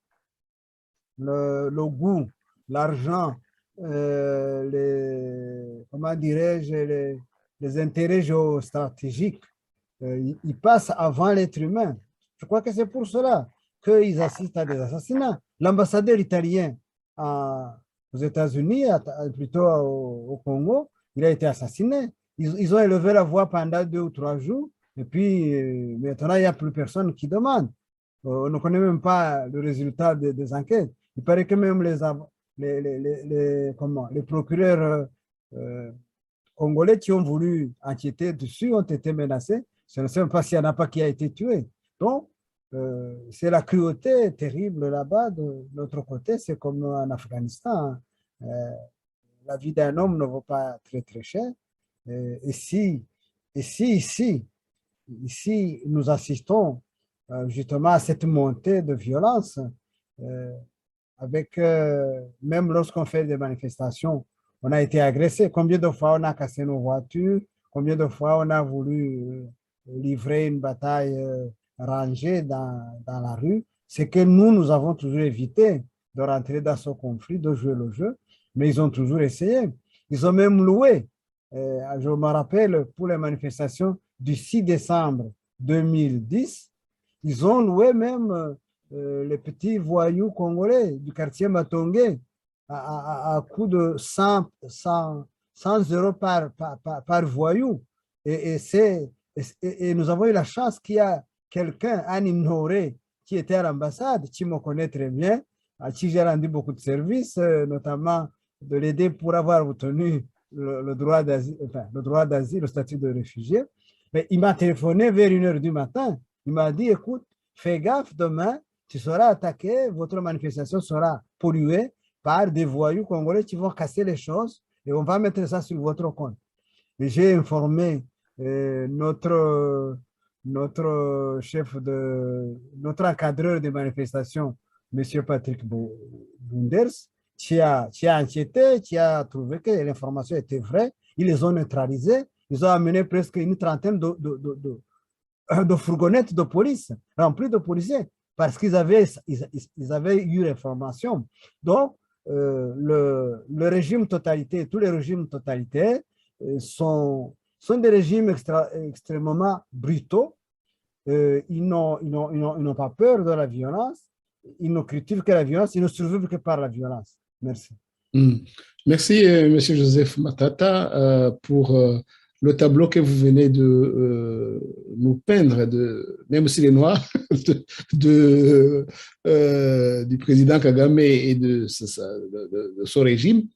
le goût, l'argent, comment dirais-je, les intérêts géostratégiques, ils passent avant l'être humain. Je crois que c'est pour cela qu'ils assistent à des assassinats. L'ambassadeur italien aux États-Unis, plutôt au Congo, il a été assassiné. Ils ont élevé la voix pendant 2 ou 3 jours, et puis maintenant, il n'y a plus personne qui demande. On ne connaît même pas le résultat des enquêtes. Il paraît que même les procureurs congolais qui ont voulu enquêter dessus ont été menacés. Je ne sais même pas s'il n'y en a pas qui a été tué. Donc, c'est la cruauté terrible là-bas de notre côté. C'est comme en Afghanistan. La vie d'un homme ne vaut pas très, très cher. Et si ici, nous assistons justement à cette montée de violence, avec même lorsqu'on fait des manifestations, on a été agressé. Combien de fois on a cassé nos voitures? Combien de fois on a voulu livrer une bataille rangée dans la rue? C'est que nous avons toujours évité de rentrer dans ce conflit, de jouer le jeu, mais ils ont toujours essayé. Ils ont même loué. Je me rappelle, pour les manifestations du 6 décembre 2010, ils ont loué même les petits voyous congolais du quartier Matongé à coût de 100 euros par voyou. Et nous avons eu la chance qu'il y a quelqu'un, un ignoré, qui était à l'ambassade, qui me connaît très bien, à qui j'ai rendu beaucoup de services, notamment de l'aider pour avoir obtenu le droit d'asile, le statut de réfugié. Mais il m'a téléphoné vers 1h du matin. Il m'a dit, écoute, fais gaffe, demain, tu seras attaqué, votre manifestation sera polluée par des voyous congolais qui vont casser les choses et on va mettre ça sur votre compte. Et j'ai informé notre encadreur de manifestation, M. Patrick Bounders, qui a enquêté, qui a trouvé que l'information était vraie. Ils les ont neutralisés. Ils ont amené presque une trentaine de fourgonnettes de police remplies de policiers parce qu'ils avaient eu l'information. Donc, le régime totalitaire, tous les régimes totalitaires sont des régimes extrêmement brutaux. Ils n'ont pas peur de la violence. Ils ne cultivent que la violence. Ils ne survivent que par la violence. Merci. Merci, M. Joseph Matata, pour le tableau que vous venez de nous peindre, même s'il est noir, du président Kagame et de son régime.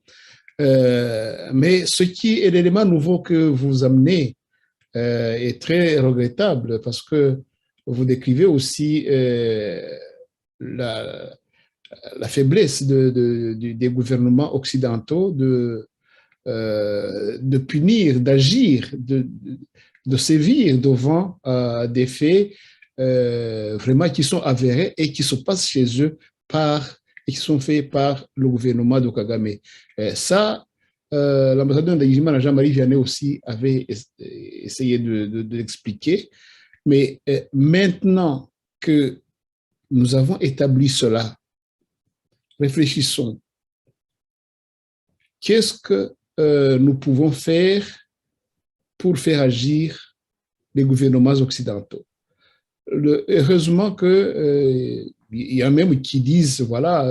Mais ce qui est l'élément nouveau que vous amenez est très regrettable parce que vous décrivez aussi la faiblesse des gouvernements occidentaux de punir, d'agir, de sévir devant des faits vraiment qui sont avérés et qui se passent chez eux et qui sont faits par le gouvernement de Kagame. Ça, l'ambassadeur d'Egimana, Jean-Marie Vianney aussi avait essayé de l'expliquer. Mais maintenant que nous avons établi cela, réfléchissons. Qu'est-ce que nous pouvons faire pour faire agir les gouvernements occidentaux? Heureusement que il y a même qui disent, voilà,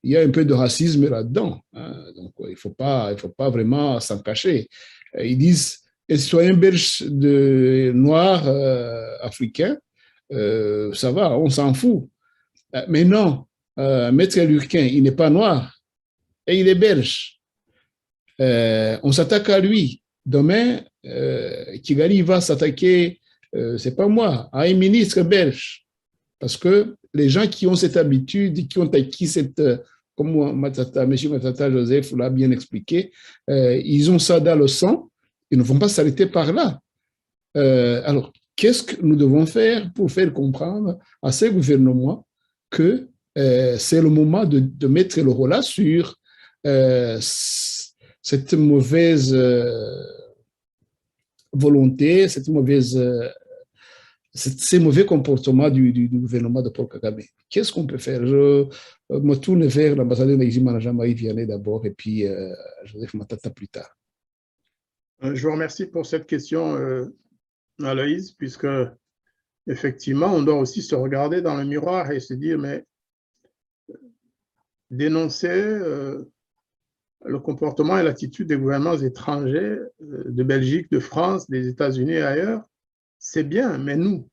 il y a un peu de racisme là-dedans. Hein, donc, il ne faut pas vraiment s'en cacher. Ils disent, un citoyen belge noir africain, ça va, on s'en fout. Mais non, Maître Lurquin, il n'est pas noir et il est belge. On s'attaque à lui. Demain, Kigali va s'attaquer, c'est pas moi, à un ministre belge. Parce que les gens qui ont cette habitude, qui ont acquis cette, comme M. Matata Joseph l'a bien expliqué, ils ont ça dans le sang, ils ne vont pas s'arrêter par là. Alors, qu'est-ce que nous devons faire pour faire comprendre à ces gouvernements que c'est le moment de mettre le rollat sur cette mauvaise volonté, ces mauvais comportements du gouvernement de Paul Kagame. Qu'est-ce qu'on peut faire? Je me tourne vers l'ambassadeur d'Egimana, Jean-Marie Vianney d'abord, et puis Joseph Matata plus tard. Je vous remercie pour cette question, Aloïse, puisque effectivement, on doit aussi se regarder dans le miroir et se dire, mais dénoncer le comportement et l'attitude des gouvernements étrangers de Belgique, de France, des États-Unis et ailleurs, c'est bien, mais nous,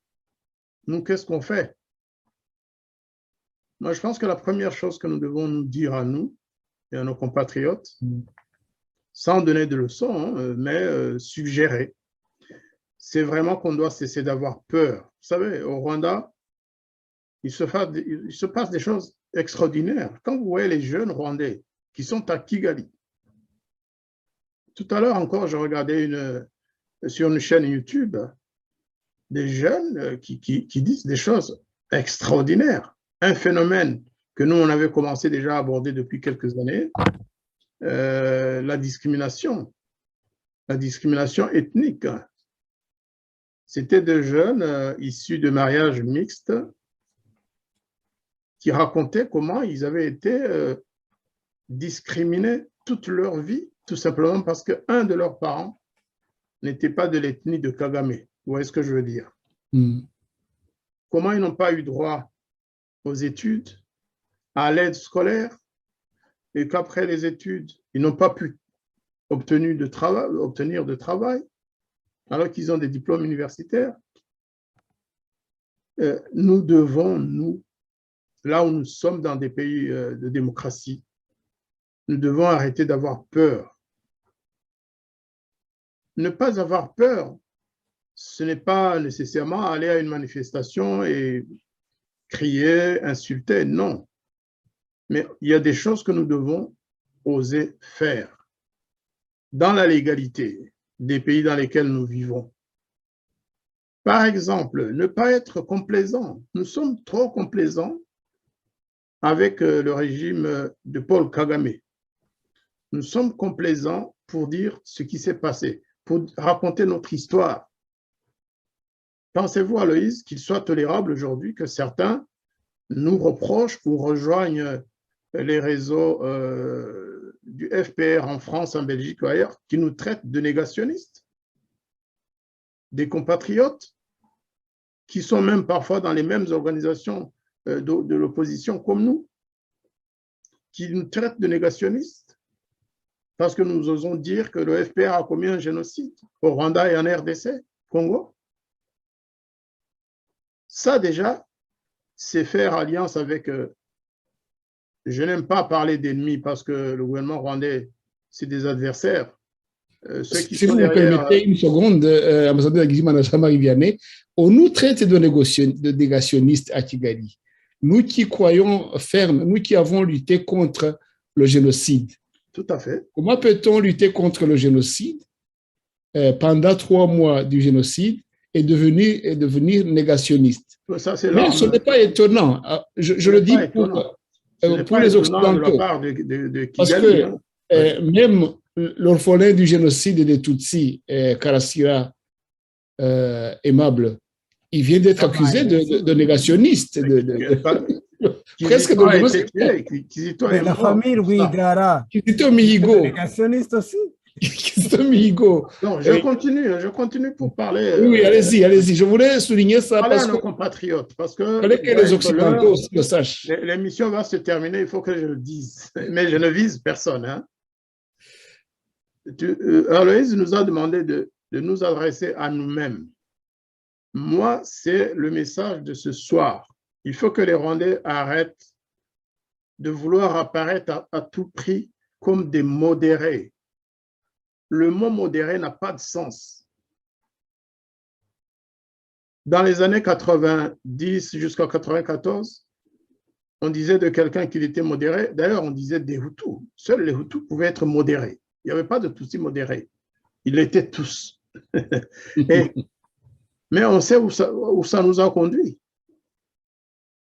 qu'est-ce qu'on fait? Moi, je pense que la première chose que nous devons nous dire à nous et à nos compatriotes, sans donner de leçons, hein, mais suggérer, c'est vraiment qu'on doit cesser d'avoir peur. Vous savez, au Rwanda, il se passe des choses extraordinaires. Quand vous voyez les jeunes Rwandais qui sont à Kigali, tout à l'heure encore, je regardais sur une chaîne YouTube des jeunes qui disent des choses extraordinaires. Un phénomène que nous, on avait commencé déjà à aborder depuis quelques années, la discrimination ethnique. C'était des jeunes issus de mariages mixtes qui racontaient comment ils avaient été discriminés toute leur vie, tout simplement parce qu'un de leurs parents n'était pas de l'ethnie de Kagame. Vous voyez ce que je veux dire? Comment ils n'ont pas eu droit aux études, à l'aide scolaire, et qu'après les études, ils n'ont pas pu obtenir de travail, alors qu'ils ont des diplômes universitaires. Nous devons, là où nous sommes dans des pays de démocratie, nous devons arrêter d'avoir peur. Ne pas avoir peur, ce n'est pas nécessairement aller à une manifestation et crier, insulter, non. Mais il y a des choses que nous devons oser faire dans la légalité des pays dans lesquels nous vivons. Par exemple, ne pas être complaisant. Nous sommes trop complaisants avec le régime de Paul Kagame. Nous sommes complaisants pour dire ce qui s'est passé, pour raconter notre histoire. Pensez-vous, Aloïse, qu'il soit tolérable aujourd'hui que certains nous reprochent ou rejoignent les réseaux du FPR en France, en Belgique ou ailleurs, qui nous traitent de négationnistes? Des compatriotes qui sont même parfois dans les mêmes organisations de l'opposition comme nous, qui nous traitent de négationnistes. parce que nous osons dire que le FPR a commis un génocide au Rwanda et en RDC, Congo. Ça déjà, c'est faire alliance avec... je n'aime pas parler d'ennemis parce que le gouvernement rwandais, c'est des adversaires. Ceux qui si sont vous derrière, me permettez une seconde, ambassadeur Gizimana Vianney, on nous traite de négationnistes à Kigali. Nous qui croyons ferme, nous qui avons lutté contre le génocide. Tout à fait. Comment peut-on lutter contre le génocide pendant 3 mois du génocide et devenir négationniste? Ça, mais ce n'est pas étonnant. Je le dis pour les Occidentaux. Parce que même l'orphelin du génocide des Tutsis, Karasira Aimable, il vient d'être accusé de négationniste. Presque de génocide. La famille Ouidara. Kizito Mihigo. Négationniste aussi. Kizito Mihigo. Non, je continue pour parler. Oui, allez-y. Je voulais souligner ça parce que nos compatriotes, parce que les Occidentaux aussi le sachent. L'émission va se terminer, il faut que je le dise, mais je ne vise personne. Hein. Aloïse nous a demandé de nous adresser à nous-mêmes. Moi, c'est le message de ce soir. Il faut que les Rwandais arrêtent de vouloir apparaître à tout prix comme des modérés. Le mot modéré n'a pas de sens. Dans les années 90 jusqu'à 94, on disait de quelqu'un qu'il était modéré. D'ailleurs, on disait des Hutus. Seuls les Hutus pouvaient être modérés. Il n'y avait pas de Tutsis modérés. Ils l'étaient tous. Mais on sait où ça nous a conduit.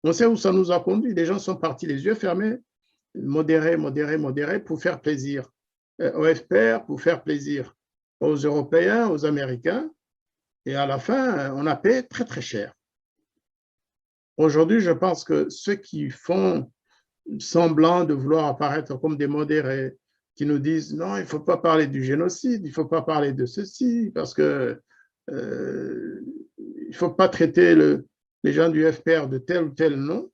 On sait où ça nous a conduit. Les gens sont partis les yeux fermés, modérés, pour faire plaisir aux FPR, pour faire plaisir aux Européens, aux Américains. Et à la fin, on a payé très, très cher. Aujourd'hui, je pense que ceux qui font semblant de vouloir apparaître comme des modérés, qui nous disent non, il ne faut pas parler du génocide, il ne faut pas parler de ceci, parce que il ne faut pas traiter les gens du FPR de tel ou tel nom,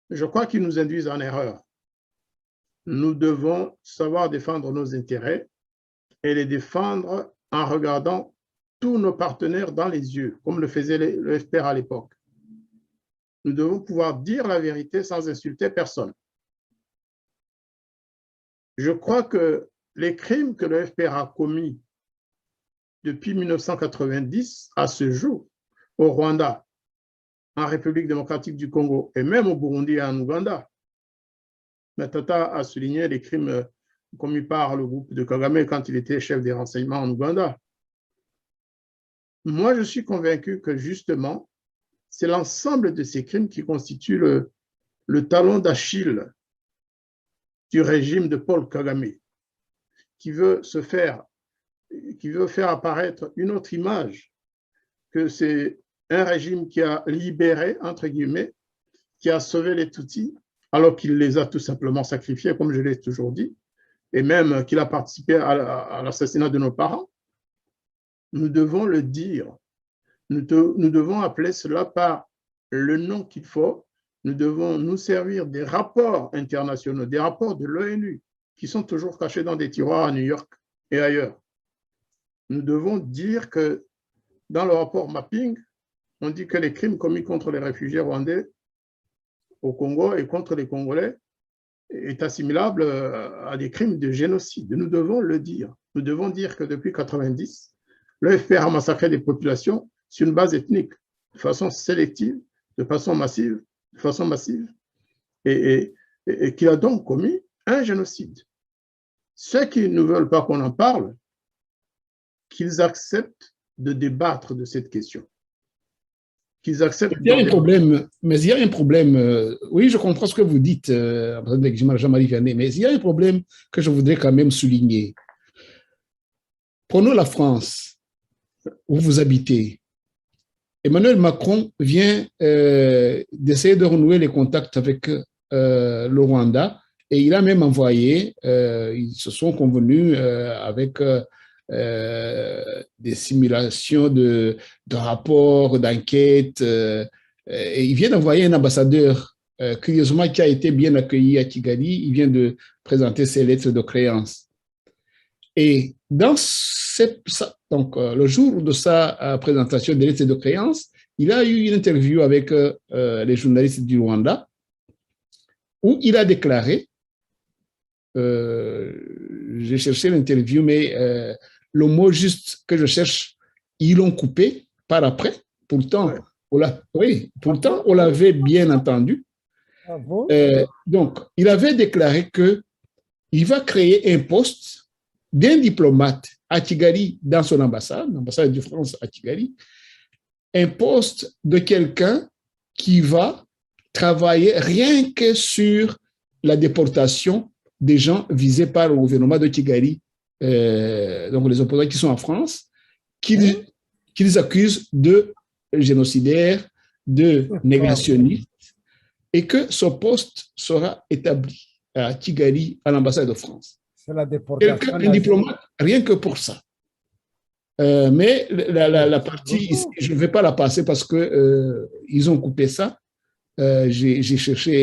je crois qu'ils nous induisent en erreur. Nous devons savoir défendre nos intérêts et les défendre en regardant tous nos partenaires dans les yeux, comme le faisait le FPR à l'époque. Nous devons pouvoir dire la vérité sans insulter personne. Je crois que les crimes que le FPR a commis depuis 1990 à ce jour, au Rwanda, en République démocratique du Congo et même au Burundi et en Ouganda. Matata a souligné les crimes commis par le groupe de Kagame quand il était chef des renseignements en Ouganda. Moi, je suis convaincu que justement, c'est l'ensemble de ces crimes qui constituent le talon d'Achille du régime de Paul Kagame, qui veut faire apparaître une autre image, que c'est un régime qui a libéré, entre guillemets, qui a sauvé les Tutsis, alors qu'il les a tout simplement sacrifiés, comme je l'ai toujours dit, et même qu'il a participé à l'assassinat de nos parents. Nous devons le dire. Nous devons appeler cela par le nom qu'il faut. Nous devons nous servir des rapports internationaux, des rapports de l'ONU, qui sont toujours cachés dans des tiroirs à New York et ailleurs. Nous devons dire que dans le rapport Mapping, on dit que les crimes commis contre les réfugiés rwandais au Congo et contre les Congolais est assimilable à des crimes de génocide. Nous devons le dire. Nous devons dire que depuis 1990, le FPR a massacré des populations sur une base ethnique, de façon sélective, de façon massive, et qu'il a donc commis un génocide. Ceux qui ne veulent pas qu'on en parle, qu'ils acceptent de débattre de cette question. Qu'ils acceptent. Il y a un problème, mais il y a un problème. Oui, je comprends ce que vous dites, Jean-Marie Vianney, mais il y a un problème que je voudrais quand même souligner. Prenons la France, où vous habitez. Emmanuel Macron vient d'essayer de renouer les contacts avec le Rwanda et il a même envoyé, ils se sont convenus avec des simulations de rapports, d'enquêtes. Et il vient d'envoyer un ambassadeur, curieusement, qui a été bien accueilli à Kigali. Il vient de présenter ses lettres de créance. Et dans donc, le jour de sa présentation des lettres de créance, il a eu une interview avec les journalistes du Rwanda où il a déclaré, j'ai cherché l'interview, mais le mot juste que je cherche, ils l'ont coupé par après. Pourtant, on l'avait bien entendu. Ah bon? Donc, il avait déclaré qu'il va créer un poste d'un diplomate à Kigali dans son ambassade, l'ambassade de France à Kigali, un poste de quelqu'un qui va travailler rien que sur la déportation des gens visés par le gouvernement de Kigali, donc les opposants qui sont en France, qu'ils accusent de génocidaires, de négationnistes, et que ce poste sera établi à Kigali, à l'ambassade de France. C'est la déportation. Un diplomate, rien que pour ça. Mais la partie ici, je ne vais pas la passer parce que ils ont coupé ça. J'ai cherché,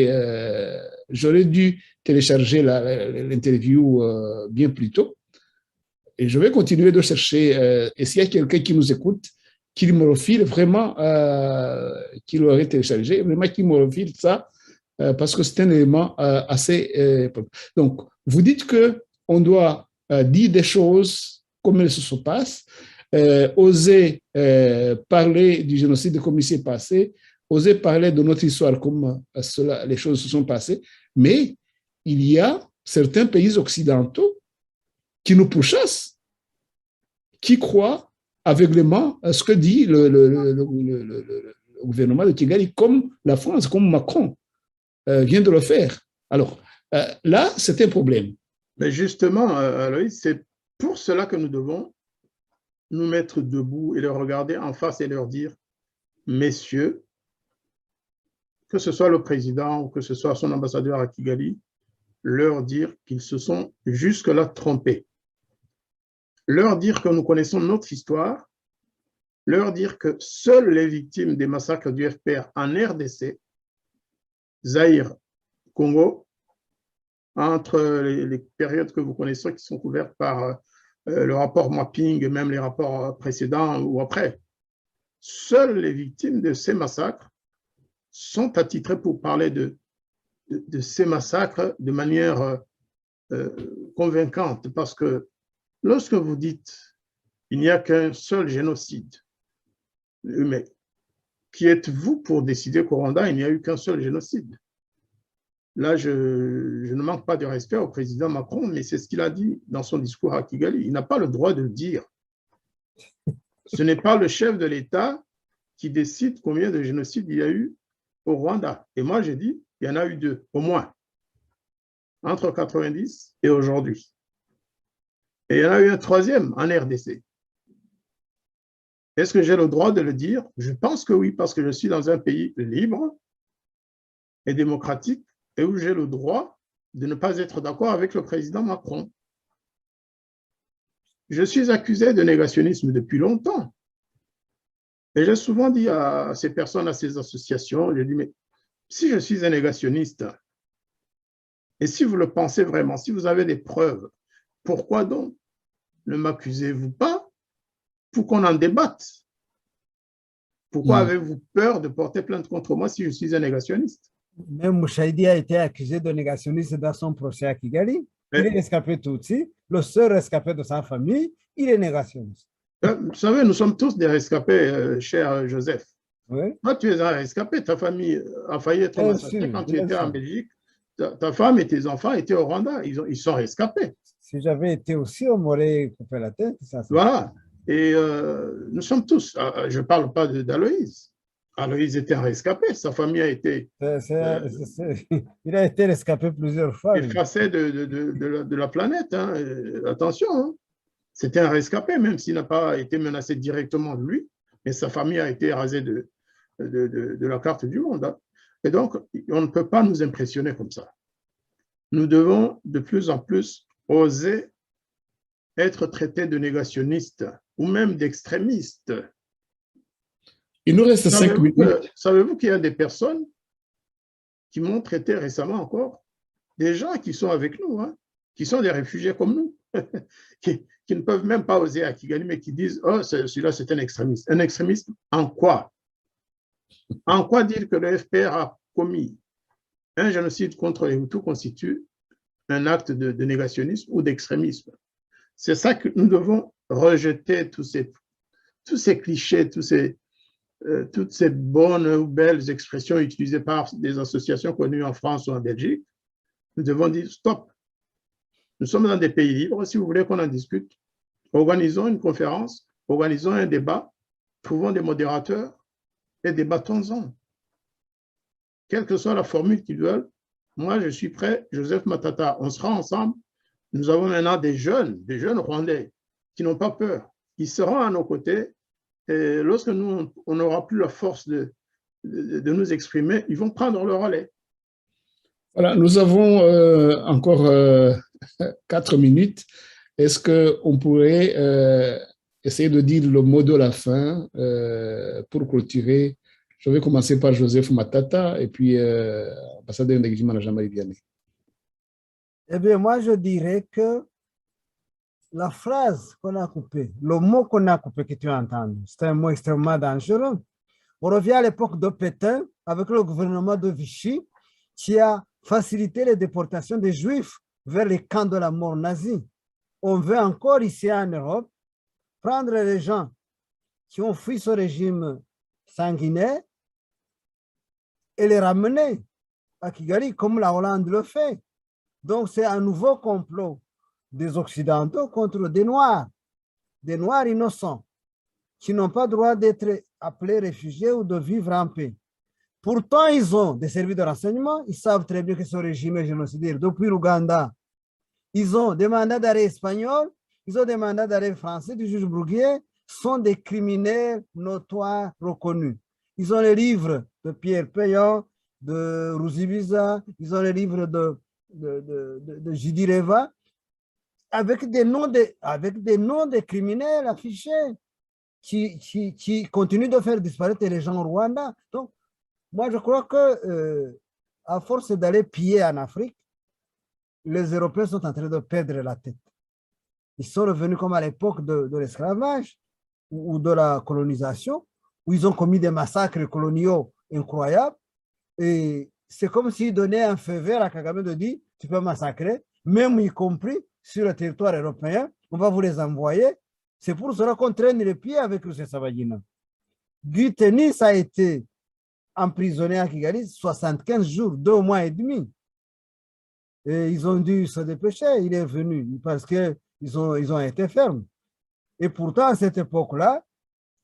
j'aurais dû télécharger l'interview bien plus tôt. Et je vais continuer de chercher. Et s'il y a quelqu'un qui nous écoute, qu'il me refile vraiment, qu'il aurait téléchargé, vraiment qu'il me refile ça, parce que c'est un élément assez... donc, vous dites qu'on doit dire des choses comme elles se passent, oser parler du génocide comme il s'est passé, oser parler de notre histoire comme les choses se sont passées, mais il y a certains pays occidentaux qui nous pourchassent, qui croient aveuglément à ce que dit le gouvernement de Kigali, comme la France, comme Macron vient de le faire. Alors, là, c'est un problème. Mais justement, Aloïs, c'est pour cela que nous devons nous mettre debout et les regarder en face et leur dire, messieurs, que ce soit le président ou que ce soit son ambassadeur à Kigali, leur dire qu'ils se sont jusque-là trompés. Leur dire que nous connaissons notre histoire, leur dire que seules les victimes des massacres du FPR en RDC, Zaïre, Congo, entre les périodes que vous connaissez qui sont couvertes par le rapport mapping et même les rapports précédents ou après, seules les victimes de ces massacres sont attitrées pour parler de ces massacres de manière convaincante, parce que lorsque vous dites il n'y a qu'un seul génocide, mais qui êtes-vous pour décider qu'au Rwanda, il n'y a eu qu'un seul génocide? Là, je ne manque pas de respect au président Macron, mais c'est ce qu'il a dit dans son discours à Kigali. Il n'a pas le droit de le dire. Ce n'est pas le chef de l'État qui décide combien de génocides il y a eu au Rwanda. Et moi, j'ai dit, il y en a eu 2, au moins, entre 90 et aujourd'hui. Et il y en a eu un 3e en RDC. Est-ce que j'ai le droit de le dire? Je pense que oui, parce que je suis dans un pays libre et démocratique et où j'ai le droit de ne pas être d'accord avec le président Macron. Je suis accusé de négationnisme depuis longtemps. Et j'ai souvent dit à ces personnes, à ces associations, je dis, mais si je suis un négationniste, et si vous le pensez vraiment, si vous avez des preuves, pourquoi donc ne m'accusez-vous pas pour qu'on en débatte? Pourquoi avez-vous peur de porter plainte contre moi si je suis un négationniste? Même Mouchaïdi a été accusé de négationniste dans son procès à Kigali. Il est rescapé Tutsi, le seul rescapé de sa famille, il est négationniste. Vous savez, nous sommes tous des rescapés, cher Joseph. Oui. Toi, tu es un rescapé, ta famille a failli être massacrée quand tu étais en Belgique. Ta femme et tes enfants étaient au Rwanda, ils sont rescapés. Si j'avais été aussi, on m'aurait coupé la tête. Ça. Voilà. Et nous sommes tous, je ne parle pas d'Aloïse. Aloïse était un rescapé, sa famille a été... il a été rescapé plusieurs fois. Effacé de la planète, hein. Attention, hein. C'était un rescapé, même s'il n'a pas été menacé directement de lui, mais sa famille a été rasée de la carte du monde. Hein. Et donc, on ne peut pas nous impressionner comme ça. Nous devons de plus en plus oser être traités de négationnistes ou même d'extrémistes. Il nous reste 5 minutes. Savez-vous qu'il y a des personnes qui m'ont traité récemment encore des gens qui sont avec nous, hein, qui sont des réfugiés comme nous, qui ne peuvent même pas oser à Kigali, mais qui disent, oh, celui-là, c'est un extrémiste. Un extrémiste en quoi? En quoi dire que le FPR a commis un génocide contre les Hutus constitue un acte de négationnisme ou d'extrémisme? C'est ça que nous devons rejeter, tous ces clichés, toutes ces bonnes ou belles expressions utilisées par des associations connues en France ou en Belgique. Nous devons dire stop. Nous sommes dans des pays libres. Si vous voulez qu'on en discute, organisons une conférence, organisons un débat, trouvons des modérateurs et débattons-en. Quelle que soit la formule qu'ils veulent, moi je suis prêt, Joseph Matata, on sera ensemble. Nous avons maintenant des jeunes Rwandais qui n'ont pas peur. Ils seront à nos côtés et lorsque nous, on n'aura plus la force de nous exprimer, ils vont prendre le relais. Voilà, nous avons encore 4 minutes. Est-ce qu'on pourrait essayer de dire le mot de la fin pour clôturer? Je vais commencer par Joseph Matata et puis ambassadeur Ndagijimana Jean-Marie Vianney. Eh bien, moi, je dirais que la phrase qu'on a coupée, le mot qu'on a coupé que tu as entendu, c'est un mot extrêmement dangereux. On revient à l'époque de Pétain avec le gouvernement de Vichy qui a facilité les déportations des Juifs vers les camps de la mort nazie. On veut encore ici en Europe prendre les gens qui ont fui ce régime sanguinaire et les ramener à Kigali comme la Hollande le fait. Donc c'est un nouveau complot des Occidentaux contre des Noirs innocents qui n'ont pas le droit d'être appelés réfugiés ou de vivre en paix. Pourtant, ils ont des services de renseignement, ils savent très bien que ce régime est génocidaire. Depuis l'Ouganda, ils ont des mandats d'arrêt espagnols, ils ont des mandats d'arrêt français du juge Bruguier, sont des criminels notoires reconnus. Ils ont les livres de Pierre Peyon, de Ruzibiza, ils ont les livres de Jidi Reva, avec des noms de criminels affichés qui continuent de faire disparaître les gens au Rwanda. Donc, moi, je crois que à force d'aller piller en Afrique, les Européens sont en train de perdre la tête. Ils sont revenus comme à l'époque de l'esclavage ou de la colonisation, où ils ont commis des massacres coloniaux incroyables. Et c'est comme s'ils donnaient un feu vert à Kagame de dire, tu peux massacrer, même y compris sur le territoire européen, on va vous les envoyer. C'est pour cela qu'on traîne les pieds avec Rusesabagina. Guy Tennis a été emprisonné à Kigali 75 jours, 2 mois et demi. Et ils ont dû se dépêcher, il est venu parce qu'ils ont été fermes. Et pourtant, à cette époque-là,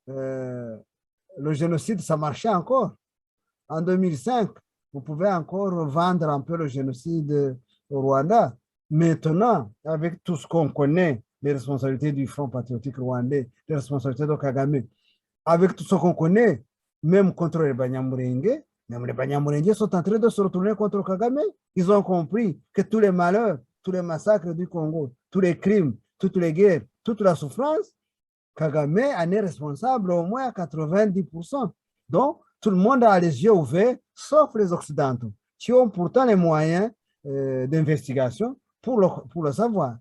le génocide, ça marchait encore. En 2005, vous pouvez encore vendre un peu le génocide au Rwanda. Maintenant, avec tout ce qu'on connaît, les responsabilités du Front patriotique rwandais, les responsabilités de Kagame, avec tout ce qu'on connaît, même contre les Banyamulenge, même les Banyamulenge sont en train de se retourner contre Kagame. Ils ont compris que tous les malheurs, tous les massacres du Congo, tous les crimes, toutes les guerres, toute la souffrance, Kagame en est responsable au moins à 90%. Donc, tout le monde a les yeux ouverts, sauf les Occidentaux, qui ont pourtant les moyens d'investigation pour le savoir.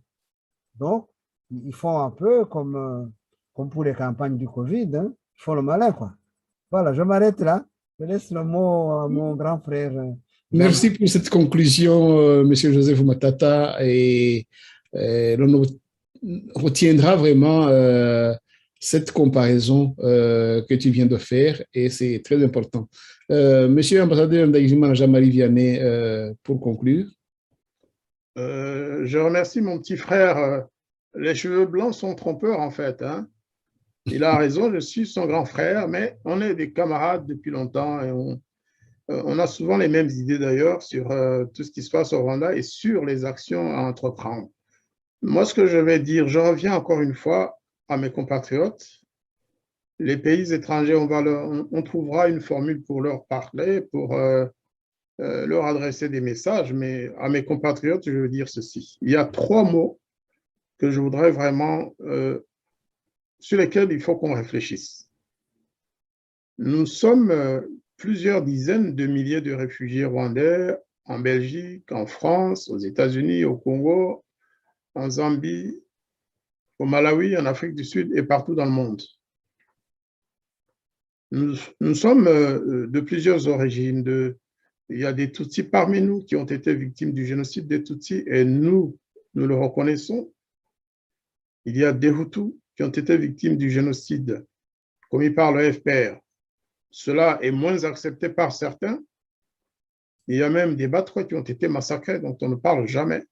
Donc, ils font un peu comme pour les campagnes du Covid, hein. Ils font le malin, quoi. Voilà, je m'arrête là. Je laisse le mot à mon grand frère. Merci pour cette conclusion, Monsieur Joseph Matata. Et l'on retiendra vraiment cette comparaison que tu viens de faire et c'est très important. Monsieur l'ambassadeur Ndagijimana Jean-Marie Vianney, pour conclure. Je remercie mon petit frère. Les cheveux blancs sont trompeurs en fait, hein. Il a raison, je suis son grand frère, mais on est des camarades depuis longtemps et on a souvent les mêmes idées d'ailleurs sur tout ce qui se passe au Rwanda et sur les actions à entreprendre. Moi, ce que je vais dire, je reviens encore une fois à mes compatriotes. Les pays étrangers, on trouvera une formule pour leur parler, pour leur adresser des messages, mais à mes compatriotes, je veux dire ceci. Il y a 3 mots que je voudrais vraiment, sur lesquels il faut qu'on réfléchisse. Nous sommes plusieurs dizaines de milliers de réfugiés rwandais en Belgique, en France, aux États-Unis, au Congo, en Zambie, au Malawi, en Afrique du Sud et partout dans le monde. Nous sommes de plusieurs origines. Il y a des Tutsis parmi nous qui ont été victimes du génocide des Tutsis et nous le reconnaissons. Il y a des Hutus qui ont été victimes du génocide commis par le FPR. Cela est moins accepté par certains. Il y a même des Batouas qui ont été massacrés, dont on ne parle jamais.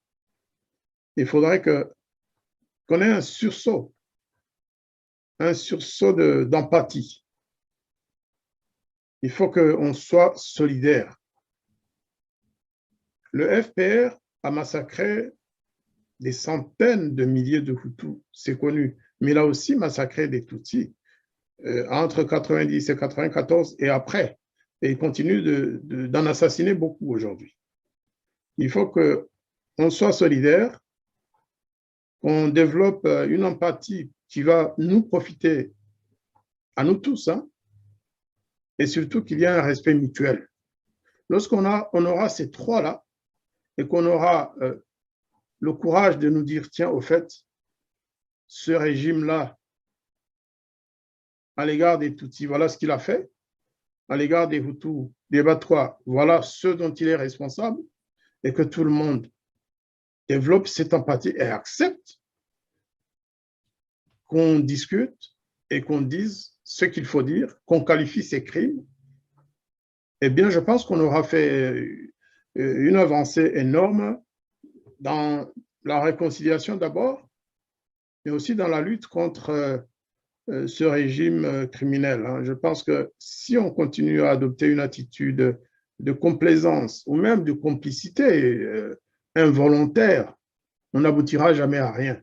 Il faudrait qu'on ait un sursaut d'empathie. Il faut qu'on soit solidaire. Le FPR a massacré des centaines de milliers de Hutus, c'est connu, mais il a aussi massacré des Tutsis entre 90 et 94 et après. Et il continue d'en assassiner beaucoup aujourd'hui. Il faut qu'on soit solidaire, qu'on développe une empathie qui va nous profiter à nous tous, hein, et surtout qu'il y ait un respect mutuel. Lorsqu'on aura ces trois-là et qu'on aura le courage de nous dire, tiens, au fait, ce régime-là, à l'égard des Tutsis, voilà ce qu'il a fait, à l'égard des Hutus, des Batouas, voilà ce dont il est responsable, et que tout le monde développe cette empathie et accepte qu'on discute et qu'on dise ce qu'il faut dire, qu'on qualifie ces crimes, eh bien, je pense qu'on aura fait une avancée énorme dans la réconciliation d'abord, mais aussi dans la lutte contre ce régime criminel. Je pense que si on continue à adopter une attitude de complaisance ou même de complicité involontaire, on n'aboutira jamais à rien.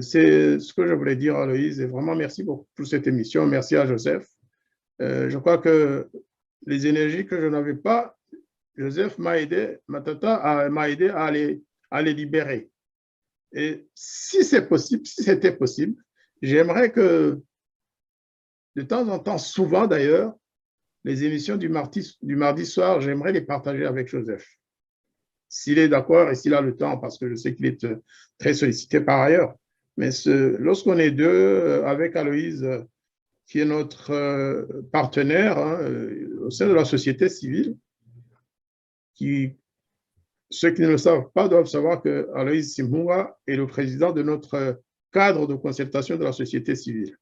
C'est ce que je voulais dire à Aloïse et vraiment merci beaucoup pour cette émission. Merci à Joseph. Je crois que les énergies que je n'avais pas, Joseph m'a aidé, ma tata m'a aidé à les libérer. Et si c'est possible, si c'était possible, j'aimerais que de temps en temps, souvent d'ailleurs, les émissions du mardi soir, j'aimerais les partager avec Joseph. S'il est d'accord et s'il a le temps, parce que je sais qu'il est très sollicité par ailleurs. Mais lorsqu'on est deux, avec Aloïse, qui est notre partenaire au sein de la société civile, ceux qui ne le savent pas doivent savoir que Aloïse Simhunga est le président de notre cadre de concertation de la société civile.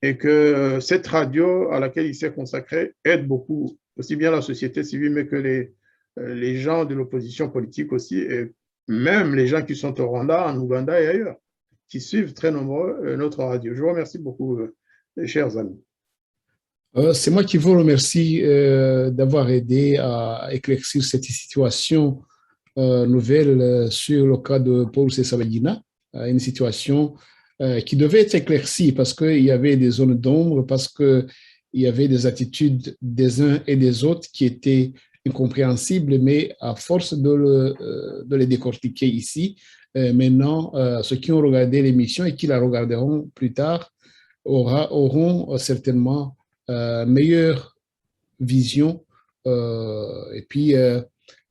Et que cette radio à laquelle il s'est consacré aide beaucoup, aussi bien la société civile, mais que les gens de l'opposition politique aussi, et même les gens qui sont au Rwanda, en Ouganda et ailleurs, qui suivent très nombreux notre radio. Je vous remercie beaucoup, chers amis. C'est moi qui vous remercie d'avoir aidé à éclaircir cette situation nouvelle sur le cas de Paul Rusesabagina, une situation qui devait être éclaircie parce qu'il y avait des zones d'ombre, parce qu'il y avait des attitudes des uns et des autres qui étaient incompréhensibles, mais à force de les décortiquer ici, maintenant, ceux qui ont regardé l'émission et qui la regarderont plus tard auront certainement meilleure vision et puis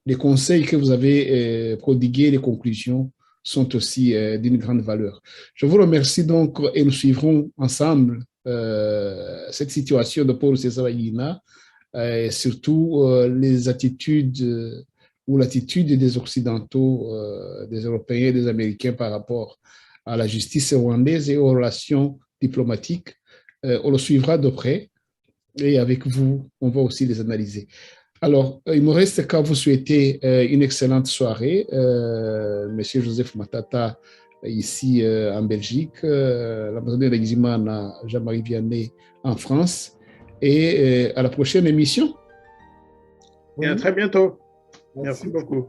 les conseils que vous avez prodigués, les conclusions sont aussi d'une grande valeur. Je vous remercie donc et nous suivrons ensemble cette situation de Paul Rusesabagina et surtout les attitudes ou l'attitude des Occidentaux, des Européens et des Américains par rapport à la justice rwandaise et aux relations diplomatiques. On le suivra de près et avec vous, on va aussi les analyser. Alors, il me reste qu'à vous souhaiter une excellente soirée, Monsieur Joseph Matata, ici en Belgique, l'ambassadeur d'Eximana, Jean-Marie Vianney en France, et à la prochaine émission. Et à très bientôt. Merci beaucoup.